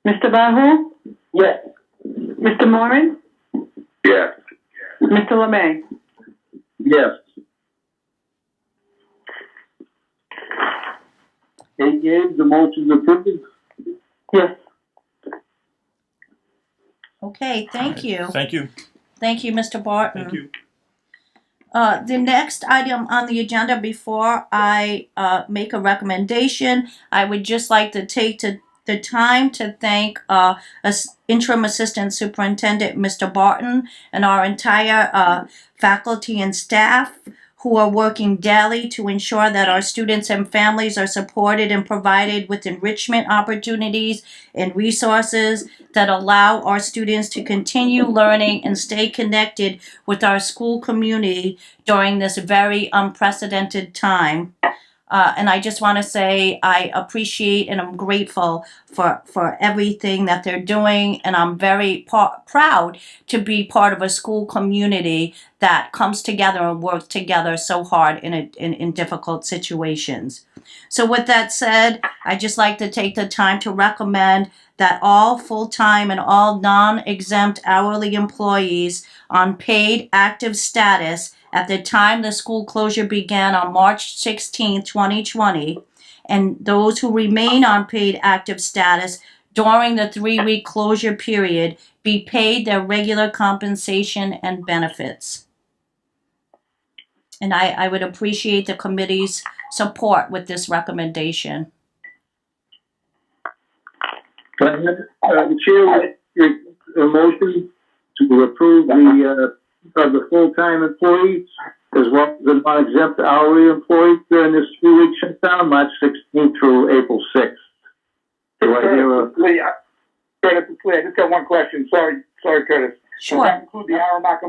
Mr. Bahu? Yes. Mr. Moran? Yes. Mr. LeMay? Yes. 8 yeas, the motion is approved. Yes. Okay, thank you. Thank you. Thank you, Mr. Barton. Thank you. The next item on the agenda before I make a recommendation, I would just like to take the time to thank Interim Assistant Superintendent Mr. Barton and our entire faculty and staff who are working daily to ensure that our students and families are supported and provided with enrichment opportunities and resources that allow our students to continue learning and stay connected with our school community during this very unprecedented time. And I just want to say I appreciate and I'm grateful for everything that they're doing. And I'm very proud to be part of a school community that comes together and works together so hard in difficult situations. So with that said, I'd just like to take the time to recommend that all full-time and all non-exempt hourly employees on paid active status at the time the school closure began on March 16, 2020, and those who remain on paid active status during the 3-week closure period be paid their regular compensation and benefits. And I would appreciate the committee's support with this recommendation. The chair, a motion to approve the full-time employees as well as the non-exempt hourly employees during this 3-week shutdown, March 16th through April 6th. Do I hear a... Curtis, it's Lee. I just got one question. Sorry, Curtis. Sure. Does that include the Aramark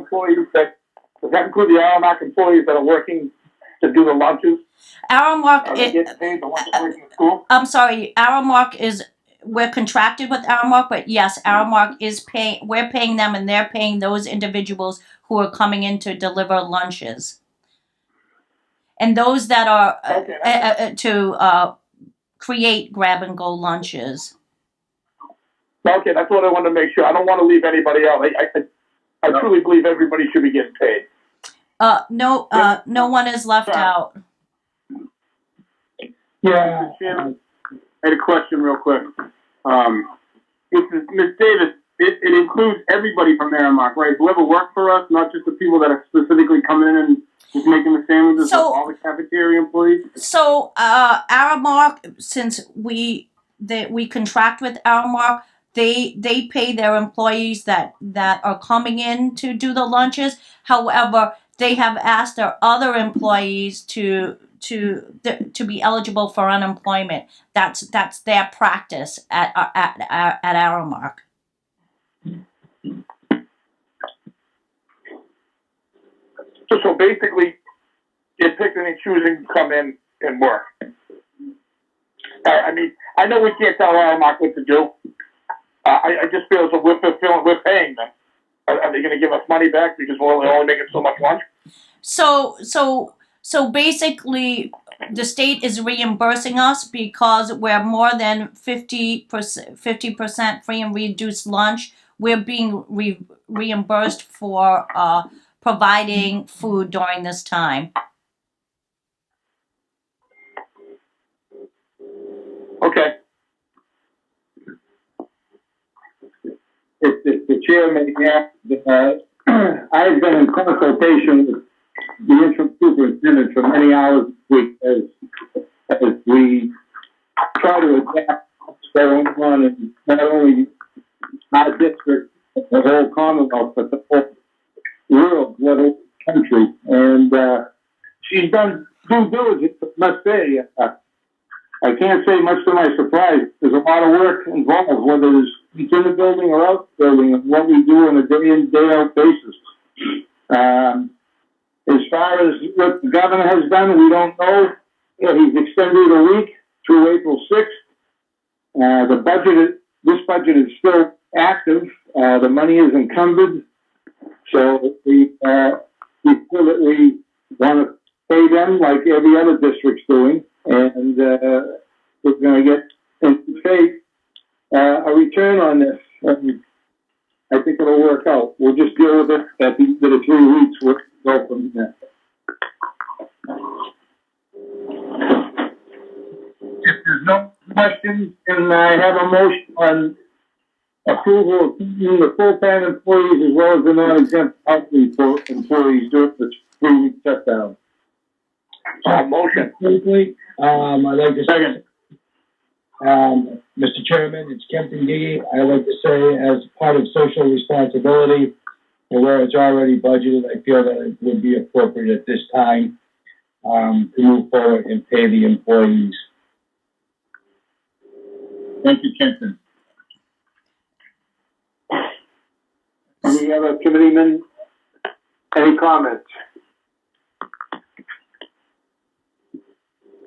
employees that are working to do the lunches? Aramark, Are they getting paid the ones that work in the school? I'm sorry, Aramark we're contracted with Aramark, but yes, Aramark is we're paying them and they're paying those individuals who are coming in to deliver lunches. And those that are to create grab-and-go lunches. Okay, that's what I wanted to make sure. I don't want to leave anybody out. I truly believe everybody should be getting paid. No one is left out. Yeah. I had a question real quick. Ms. Davis, it includes everybody from Aramark, right? Whoever worked for us, not just the people that are specifically coming in and just making the sandwiches, So- but all the cafeteria employees. So, Aramark, since we contract with Aramark, they pay their employees that are coming in to do the lunches. However, they have asked their other employees to be eligible for unemployment. That's their practice at Aramark. So basically, you're picking and choosing to come in and work. I mean, I know we can't tell Aramark what to do. I just feel as though we're paying them. Are they going to give us money back because we're only making so much lunch? So basically, the state is reimbursing us because we're more than 50% free and reduced lunch. We're being reimbursed for providing food during this time. Okay. If the chair may ask, I've been in consultation with the interim superintendent for many hours a week as we try to adapt what's going on in not only our district, but the whole Commonwealth, but the whole world, the whole country. And she's done due diligence, I must say. I can't say much to my surprise. There's a lot of work involved, whether it's in the building or out the building, and what we do on a day-in, day-out basis. As far as what the governor has done, we don't know. He's extended a week through April 6th. This budget is still active. The money is encumbered. So we feel that we want to pay them like every other district's doing. And we're going to get, in faith, a return on this. And I think it'll work out. We'll just deal with it at the end of the 3 weeks. We'll go from there. If there's no questions, then I have a motion on approval of the full-time employees as well as the non-exempt hourly employees during the 3-week shutdown. Motion. Quickly, I'd like to say, Mr. Chairman, it's Kempton Gee. I'd like to say, as part of social responsibility, and where it's already budgeted, I feel that it would be appropriate at this time to move forward and pay the employees. Thank you, Kenton. Any other committeemen? Any comments?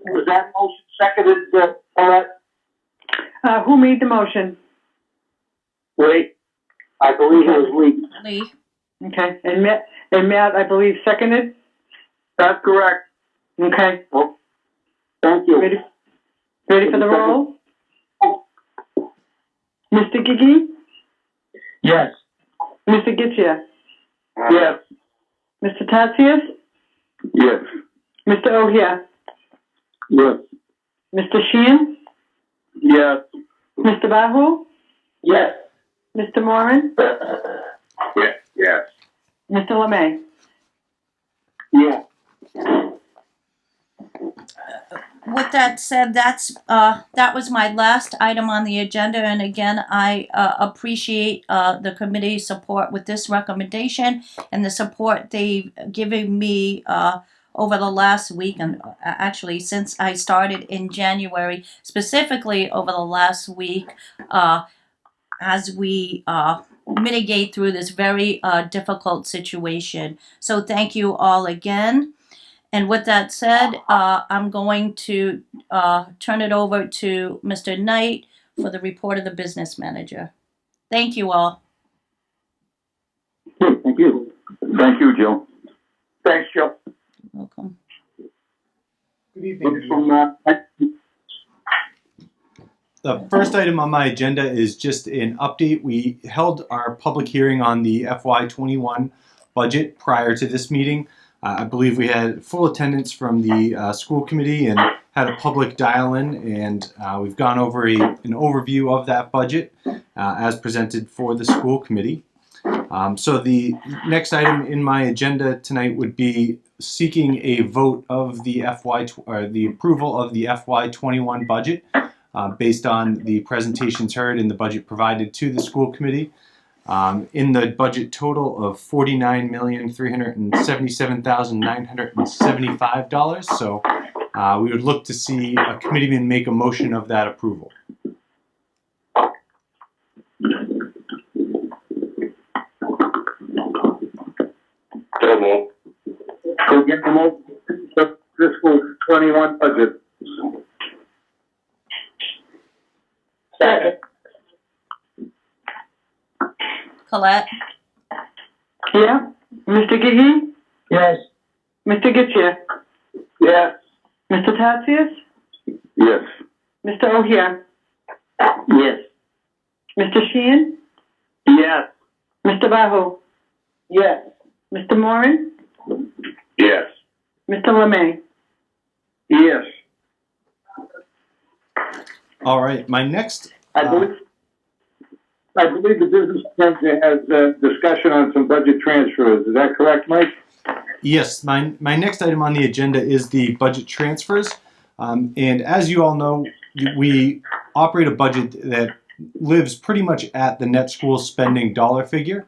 Was that motion seconded, Paulette? Who made the motion? Lee? I believe it was Lee. Lee? Okay, and Matt, I believe, seconded? That's correct. Okay. Well, thank you. Ready for the roll? Mr. Gigi? Yes. Mr. Gittia? Yes. Mr. Tatsias? Yes. Mr. O'Hare? Yes. Mr. Sheehan? Yes. Mr. Bahu? Yes. Mr. Moran? Yes. Yes. Mr. LeMay? Yeah. With that said, that was my last item on the agenda, and again, I appreciate the committee's support with this recommendation and the support they've given me over the last week, and actually since I started in January, specifically over the last week, as we mitigate through this very difficult situation. So thank you all again. And with that said, I'm going to turn it over to Mr. Knight for the report of the business manager. Thank you all. Thank you. Thank you, Jill. Thanks, Joe. Welcome. Good evening. The first item on my agenda is just an update. We held our public hearing on the FY21 budget prior to this meeting. I believe we had full attendance from the school committee and had a public dial-in, and we've gone over an overview of that budget as presented for the school committee. So the next item in my agenda tonight would be seeking a vote of the the approval of the FY21 budget based on the presentations heard and the budget provided to the school committee. In the budget total of $49,377,975. So we would look to see a committeeman make a motion of that approval. So get the most fiscal 21 budget. Second. Colette? Here. Mr. Gigi? Yes. Mr. Getchia? Yes. Mr. Tatsias? Yes. Mr. O'Hare? Yes. Mr. Sheehan? Yes. Mr. Bahu? Yes. Mr. Moran? Yes. Mr. Lemay? Yes. All right, my next. I believe the business manager has a discussion on some budget transfers. Is that correct, Mike? Yes, my next item on the agenda is the budget transfers. And as you all know, we operate a budget that lives pretty much at the net school spending dollar figure.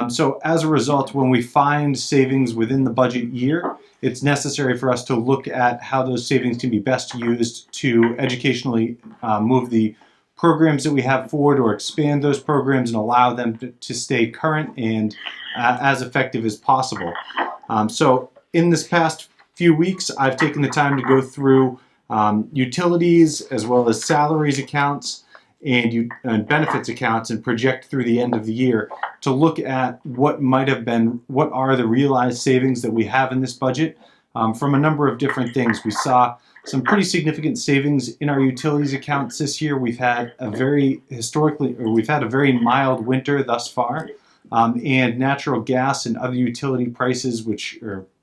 So as a result, when we find savings within the budget year, it's necessary for us to look at how those savings can be best used to educationally move the programs that we have forward or expand those programs and allow them to stay current and as effective as possible. So in this past few weeks, I've taken the time to go through utilities as well as salaries accounts and benefits accounts and project through the end of the year to look at what are the realized savings that we have in this budget from a number of different things. We saw some pretty significant savings in our utilities accounts this year. We've had a very mild winter thus far, and natural gas and other utility prices, which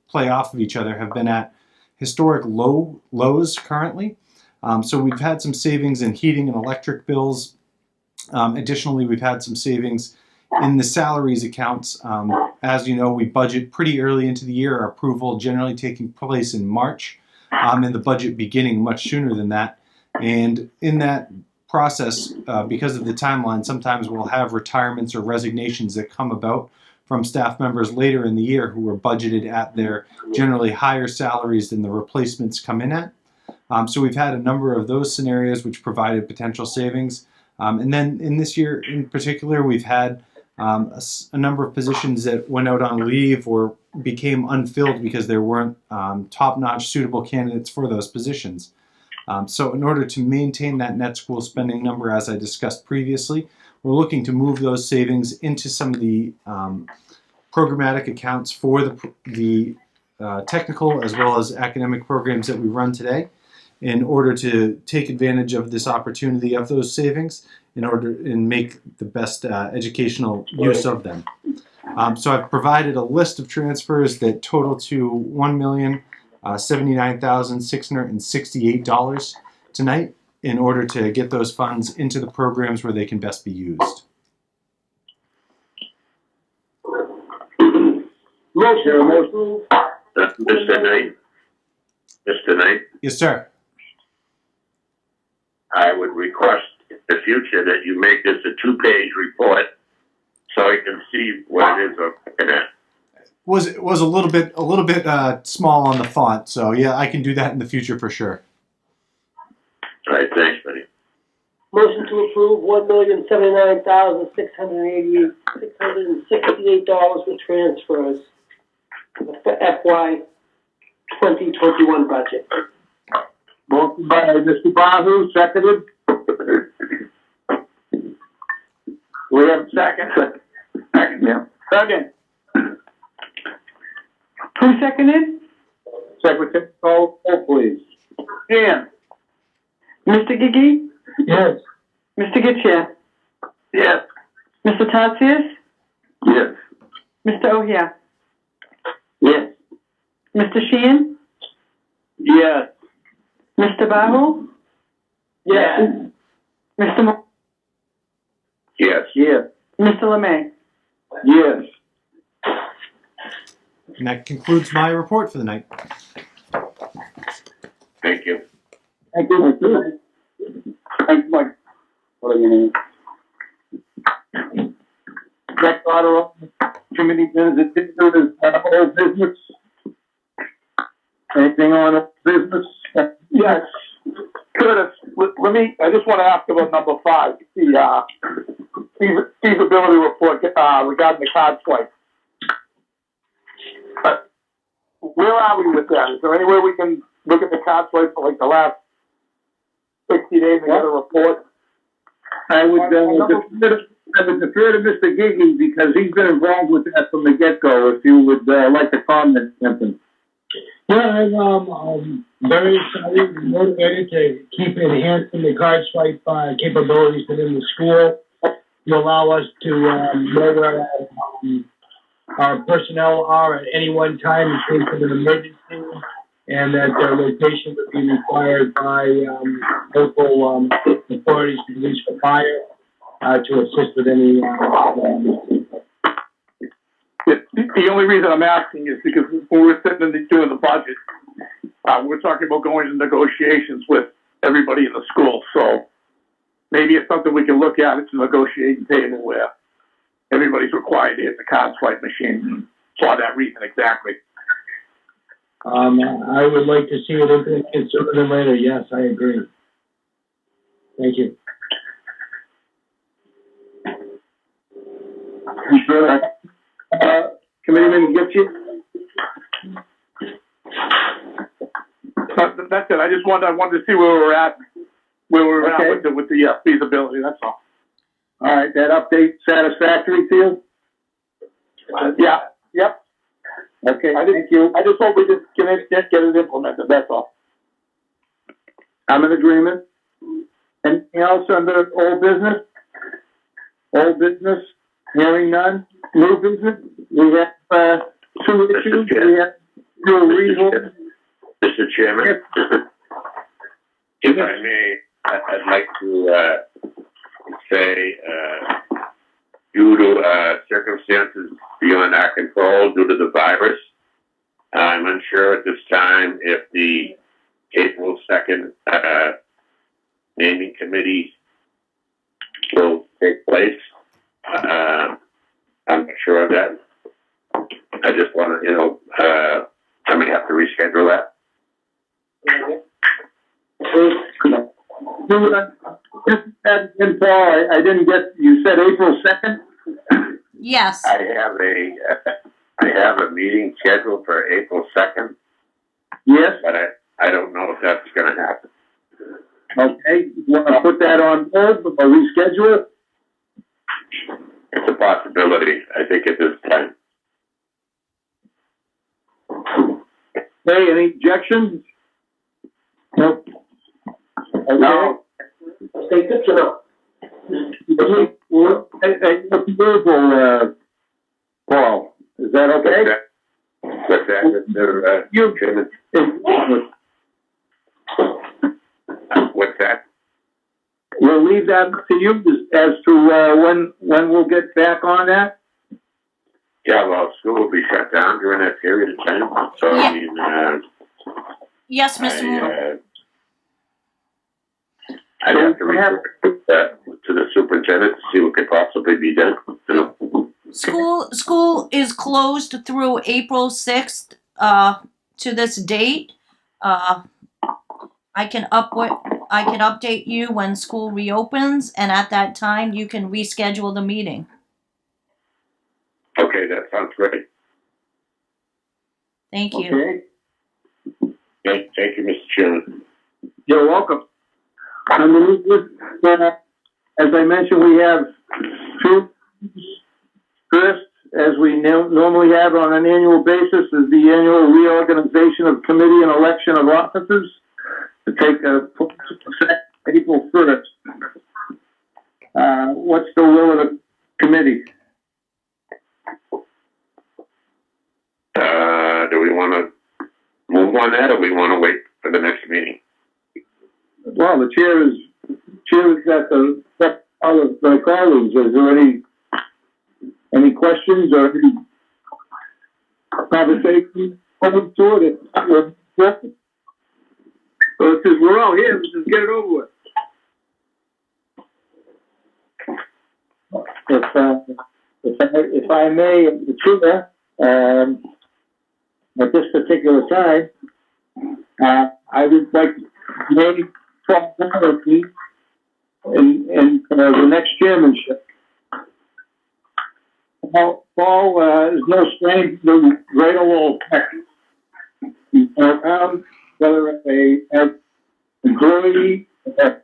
play off of each other, have been at historic lows currently. So we've had some savings in heating and electric bills. Additionally, we've had some savings in the salaries accounts. As you know, we budget pretty early into the year, our approval generally taking place in March, and the budget beginning much sooner than that. And in that process, because of the timeline, sometimes we'll have retirements or resignations that come about from staff members later in the year who were budgeted at their generally higher salaries than the replacements come in at. So we've had a number of those scenarios which provided potential savings. And then in this year in particular, we've had a number of positions that went out on leave or became unfilled because there weren't top-notch suitable candidates for those positions. So in order to maintain that net school spending number, as I discussed previously, we're looking to move those savings into some of the programmatic accounts for the technical as well as academic programs that we run today, in order to take advantage of this opportunity of those savings and make the best educational use of them. So I've provided a list of transfers that total to $1,079,668 tonight in order to get those funds into the programs where they can best be used. Motion. Mr. Knight, Yes, sir. I would request in the future that you make this a 2-page report so I can see what it is I'm looking at. Was a little bit small on the font, so yeah, I can do that in the future for sure. All right, thanks, buddy. Motion to approve $1,079,668 with transfers for the FY 2021 budget. Motion by Mr. Bahu, seconded. We have a second. Second, yeah. Second. Who seconded? Secretary, call please. Dan? Mr. Gigi? Yes. Mr. Getchia? Yes. Mr. Tatsias? Yes. Mr. O'Hare? Yes. Mr. Sheehan? Yes. Mr. Bahu? Yes. Mr. Mo- Yes. Yes. Mr. Lemay? Yes. And that concludes my report for the night. Thank you. Thank you. Thanks, Mike. What are your names? Next order of committee business is old business. Anything on old business? Yes. Curtis, let me, I just want to ask about number 5, the, feasibility report, regarding the card swipe. Where are we with that? Is there any way we can look at the card swipe for like the last 60 days and get a report? I would defer to Mr. Gigi because he's been involved with that from the get-go, if you would, like to comment something. Yeah, I'm very excited and motivated to keep enhancing the card swipe capabilities within the school to allow us to know where our personnel are at any one time in case of an emergency, and that their location would be required by local authorities, police, or fire, to assist with any. The only reason I'm asking is because when we're sitting and doing the budget, we're talking about going to negotiations with everybody in the school. So maybe it's something we can look at. It's a negotiating table where everybody's required to hit the card swipe machine for that reason exactly. I would like to see it implemented sooner than later. Yes, I agree. Thank you. Committeeman Gibson? That's it. I wanted to see where we're at with the feasibility. That's all. All right, that update satisfactory to you? Yeah. Yep. Okay, thank you. I just hope we just get it implemented. That's all. I'm in agreement. Anything else under old business? Old business? Hearing none. New business? We have, 2 issues. We have two reasons. Mr. Chairman, if I may, I'd like to say, due to circumstances beyond our control, due to the virus, I'm unsure at this time if the April 2nd naming committee will take place. I'm not sure of that. I just want to, I may have to reschedule that. Paul, I didn't get, you said April 2nd? Yes. I have a meeting scheduled for April 2nd. Yes. But I don't know if that's going to happen. Okay, you want to put that on hold or reschedule it? It's a possibility, I think, at this time. Okay, any objections? Nope. Okay. No. Okay, good to know. Paul, is that okay? What's that, Mr. Chairman? What's that? We'll leave that to you as to when we'll get back on that. Yeah, well, school will be shut down during that period of time. So, Yeah. I mean, Yes, Mr. Moore. I'd have to report to the superintendent to see what could possibly be done. You know? School is closed through April 6th to this date. I can update you when school reopens, and at that time you can reschedule the meeting. Okay, that sounds great. Thank you. Okay. Thank you, Mr. Chairman. You're welcome. As I mentioned, we have 2. First, as we normally have on an annual basis, is the annual reorganization of committee and election of officers to take effect April 1st. What's the will of the committee? Do we want to move on that, or we want to wait for the next meeting? Well, the chair is at the, all of my colleagues. Is there any questions or any conversation coming to it? Well, since we're all here, let's just get it over with. If I may, the Chair, at this particular time, I would like to name Paul Doherty in the next chairmanship. Paul is no stranger to Greater Lowell, Texas. He's been around, whether as employee, a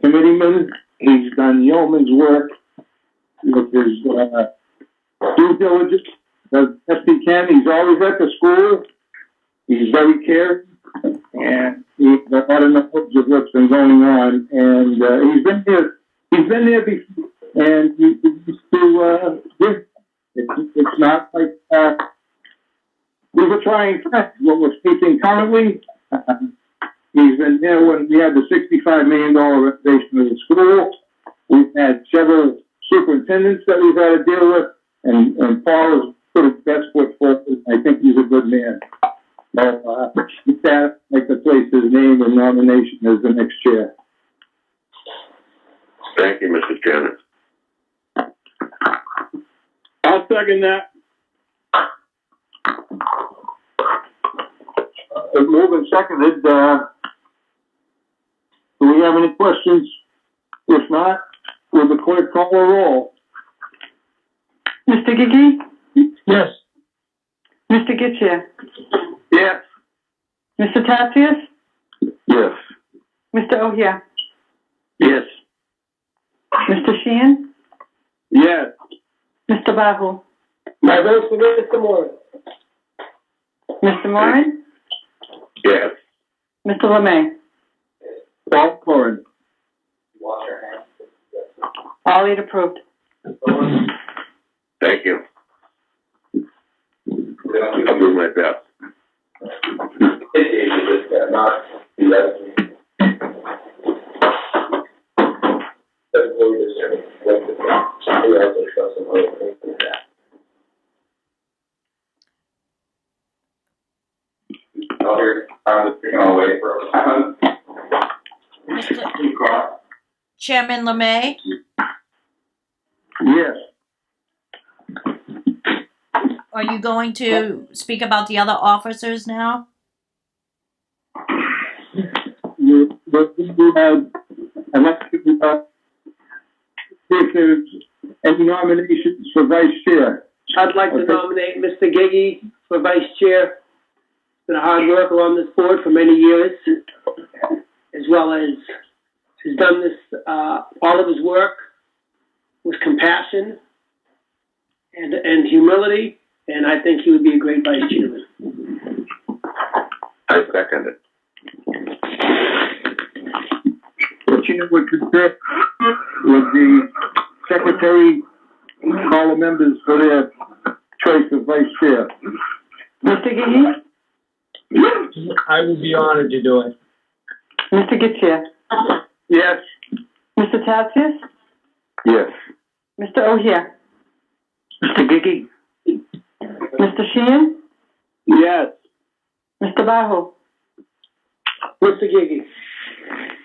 committeeman. He's done yeoman's work with his due diligence, does best he can. He's always at the school. He's very caring, and he's got a lot of knowledge of what's been going on. And he's been there before, and he used to give. It's not like we were trying what we're facing currently. He's been there when we had the $65 million renovation of the school. We've had several superintendents that we've had to deal with, and Paul has put his best foot forward. I think he's a good man. So, with that, I'd like to place his name in nomination as the next chair. Thank you, Mr. Chairman. I'll second that. Moved and seconded. Do we have any questions? If not, will the clerk call a roll? Mr. Gigi? Yes. Mr. Getchia? Yes. Mr. Tatsias? Yes. Mr. O'Hare? Yes. Mr. Sheehan? Yes. Mr. Bahu? My vote's for Mr. Moore. Mr. Moran? Yes. Mr. LeMay? Paul Corin. All eight approved. Thank you. I'll do my best. Mr. Chairman LeMay? Yes. Are you going to speak about the other officers now? I'd like to see if there's any nominations for vice chair. I'd like to nominate Mr. Gigi for vice chair. Been a hard worker on this board for many years, as well as has done this, all of his work with compassion and humility, and I think he would be a great vice chairman. I second it. The chair would concur with the secretary, call the members for their choice of vice chair. Mr. Gigi? I would be honored to do it. Mr. Getchia? Yes. Mr. Tatsias? Yes. Mr. O'Hare? Mr. Gigi? Mr. Sheehan? Yes. Mr. Bahu? Mr. Gigi?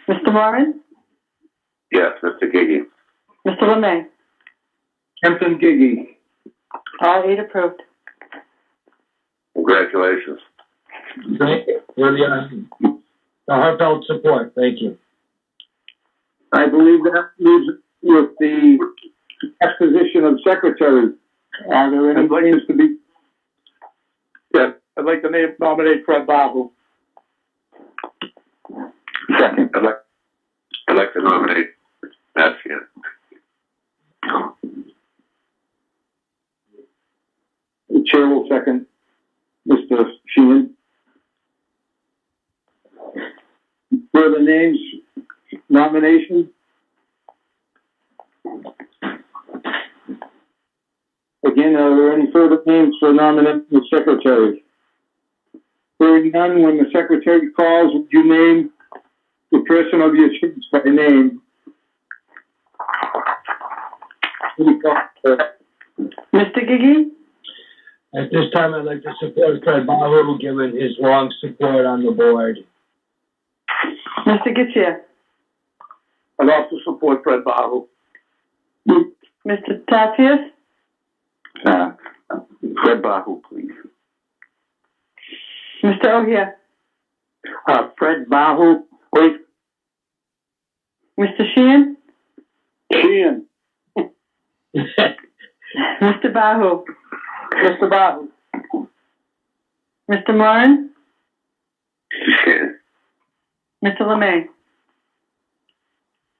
Mr. Moran? Yes, Mr. Gigi. Mr. LeMay? Kempton Gigi. All eight approved. Congratulations. Thank you for the heartfelt support. Thank you. I believe that leaves with the exposition of secretary. Are there any names to be? Yes, I'd like to nominate Fred Bahu. Second. I'd like to nominate Matt Sheehan. The chair will second Mr. Sheehan. Further names, nominations? Again, are there any further names for nominating the secretary? Hearing none, when the secretary calls, would you name the person will be addressed by name. Mr. Gigi? At this time, I'd like to support Fred Bahu, given his long support on the board. Mr. Getchia? I'd also support Fred Bahu. Mr. Tatsias? Fred Bahu, please. Mr. O'Hare? Fred Bahu, please. Mr. Sheehan? Sheehan. Mr. Bahu? Mr. Bahu. Mr. Moran? Sheehan. Mr. LeMay?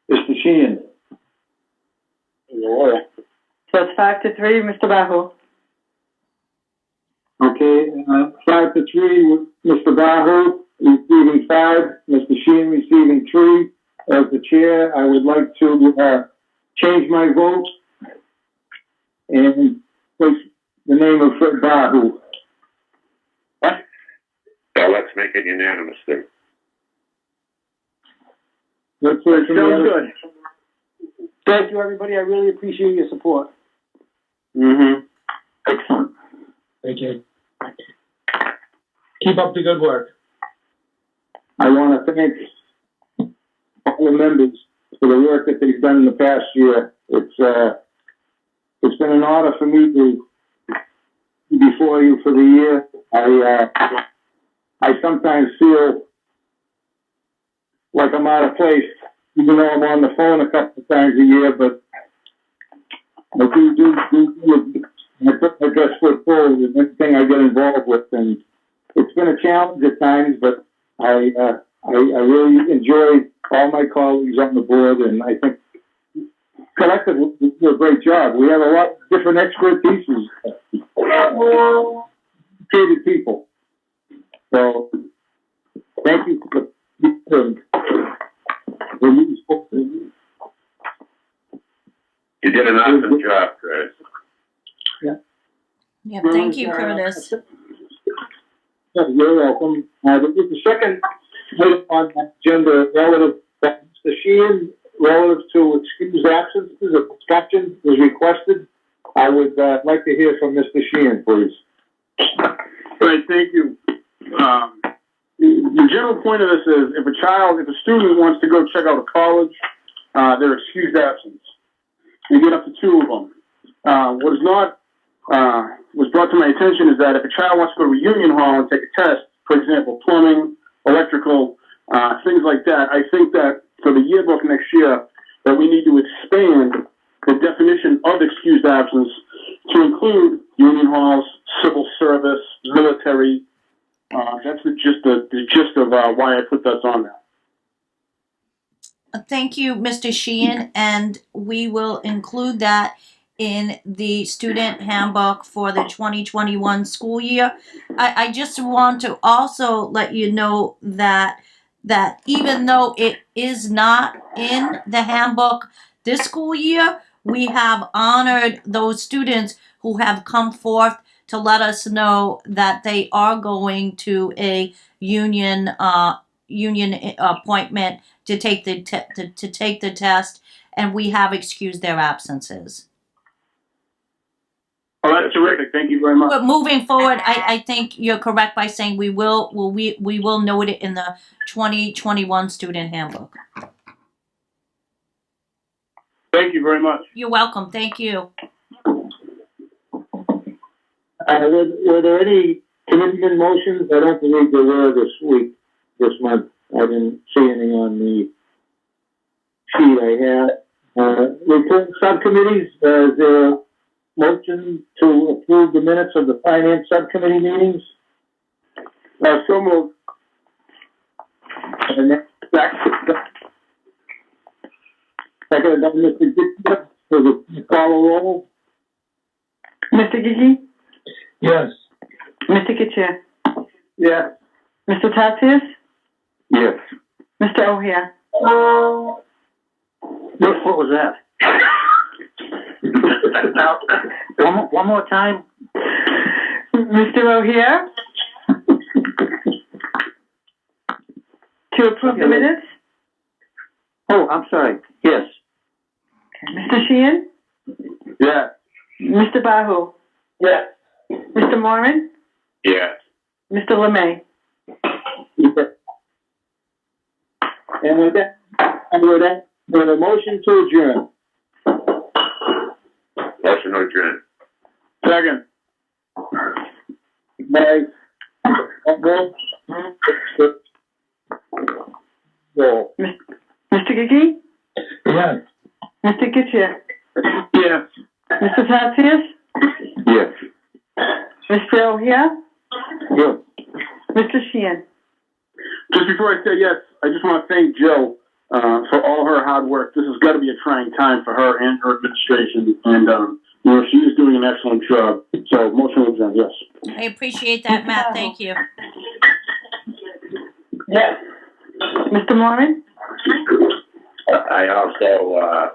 Mr. Sheehan. So it's 5-3, Mr. Bahu. Okay, 5-3 with Mr. Bahu receiving 5, Mr. Sheehan receiving 3. As the chair, I would like to change my vote and place the name of Fred Bahu. So let's make it unanimous then. Let's hear from the Sounds other- good. Thank you, everybody. I really appreciate your support. Mm-hmm. Excellent. Thank you. Keep up the good work. I want to thank all the members for the work that they've done in the past year. It's been an honor for me to be before you for the year. I sometimes feel like I'm out of place, even though I'm on the phone a couple of times a year, but I do I put my best foot forward with everything I get involved with, and it's been a challenge at times, but I really enjoy all my colleagues on the board, and I think collectively we do a great job. We have a lot of different expertises, educated people. So thank you for You did an awesome job, Chris. Yeah, thank you, Curtis. Yeah, you're welcome. The second item on the agenda relative to Mr. Sheehan, relative to excused absences, a discussion was requested. I would like to hear from Mr. Sheehan, please. Right, thank you. The general point of this is if a student wants to go check out a college, they're excused absence. You get up to 2 of them. What is not was brought to my attention is that if a child wants to go to Reunion Hall and take a test, for example, plumbing, electrical, things like that, I think that for the yearbook next year, that we need to expand the definition of excused absence to include union halls, civil service, military. That's the gist of why I put that on there. Thank you, Mr. Sheehan, and we will include that in the student handbook for the 2021 school year. I just want to also let you know that even though it is not in the handbook this school year, we have honored those students who have come forth to let us know that they are going to a union appointment to take the take the test, and we have excused their absences. Oh, that's terrific. Thank you very much. But moving forward, I think you're correct by saying we will note it in the 2021 student handbook. Thank you very much. You're welcome. Thank you. Were there any commitment motions? I don't believe there were this month. I didn't see anything on the sheet I had. Report subcommittees, is there a motion to approve the minutes of the finance subcommittee meetings? So moved. And next, second, Mr. Dixon, for the call a roll. Mr. Gigi? Yes. Mr. Getchia? Yes. Mr. Tatsias? Yes. Mr. O'Hare? What was that? One more time. Mr. O'Hare? To approve the minutes? Oh, I'm sorry. Yes. Mr. Sheehan? Yeah. Mr. Bahu? Yes. Mr. Moran? Yes. Mr. Lemay? And with that, with a motion to adjourn. Motion to adjourn. Second. By, roll. Mr. Gigi? Yes. Mr. Getchia? Yes. Mr. Tatsias? Yes. Mr. O'Hare? Yes. Mr. Sheehan? Just before I say yes, I just want to thank Jill for all her hard work. This has got to be a trying time for her and her administration, and she is doing an excellent job. So, motion to adjourn, yes. I appreciate that, Matt. Thank you. Yes. Mr. Moran? I also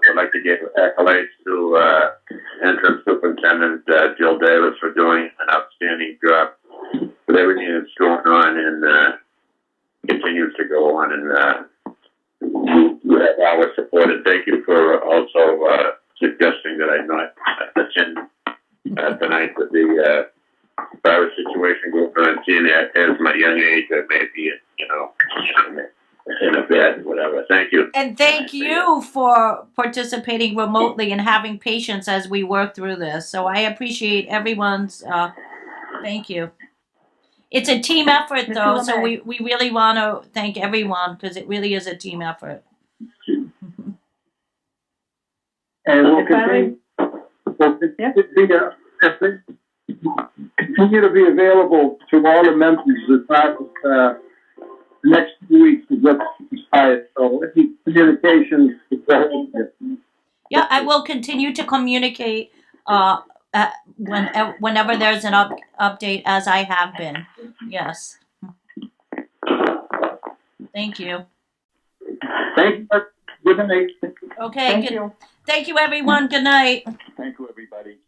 would like to give accolades to interim superintendent Jill Davis for doing an outstanding job with everything that's going on and continues to go on. And you have our support. And thank you for also suggesting that I not attend tonight with the virus situation going on. Seeing that as my young age, I may be, in a bed, whatever. Thank you. And thank you for participating remotely and having patience as we work through this. So I appreciate everyone's, thank you. It's a team effort though, so we really want to thank everyone because it really is a team effort. And we'll continue to be available to all the members as part of the next 2 weeks is what's expired. So any communications. Yeah, I will continue to communicate whenever there's an update as I have been. Yes. Thank you. Thank you. Good night. Okay. Thank you, everyone. Good night. Thank you, everybody.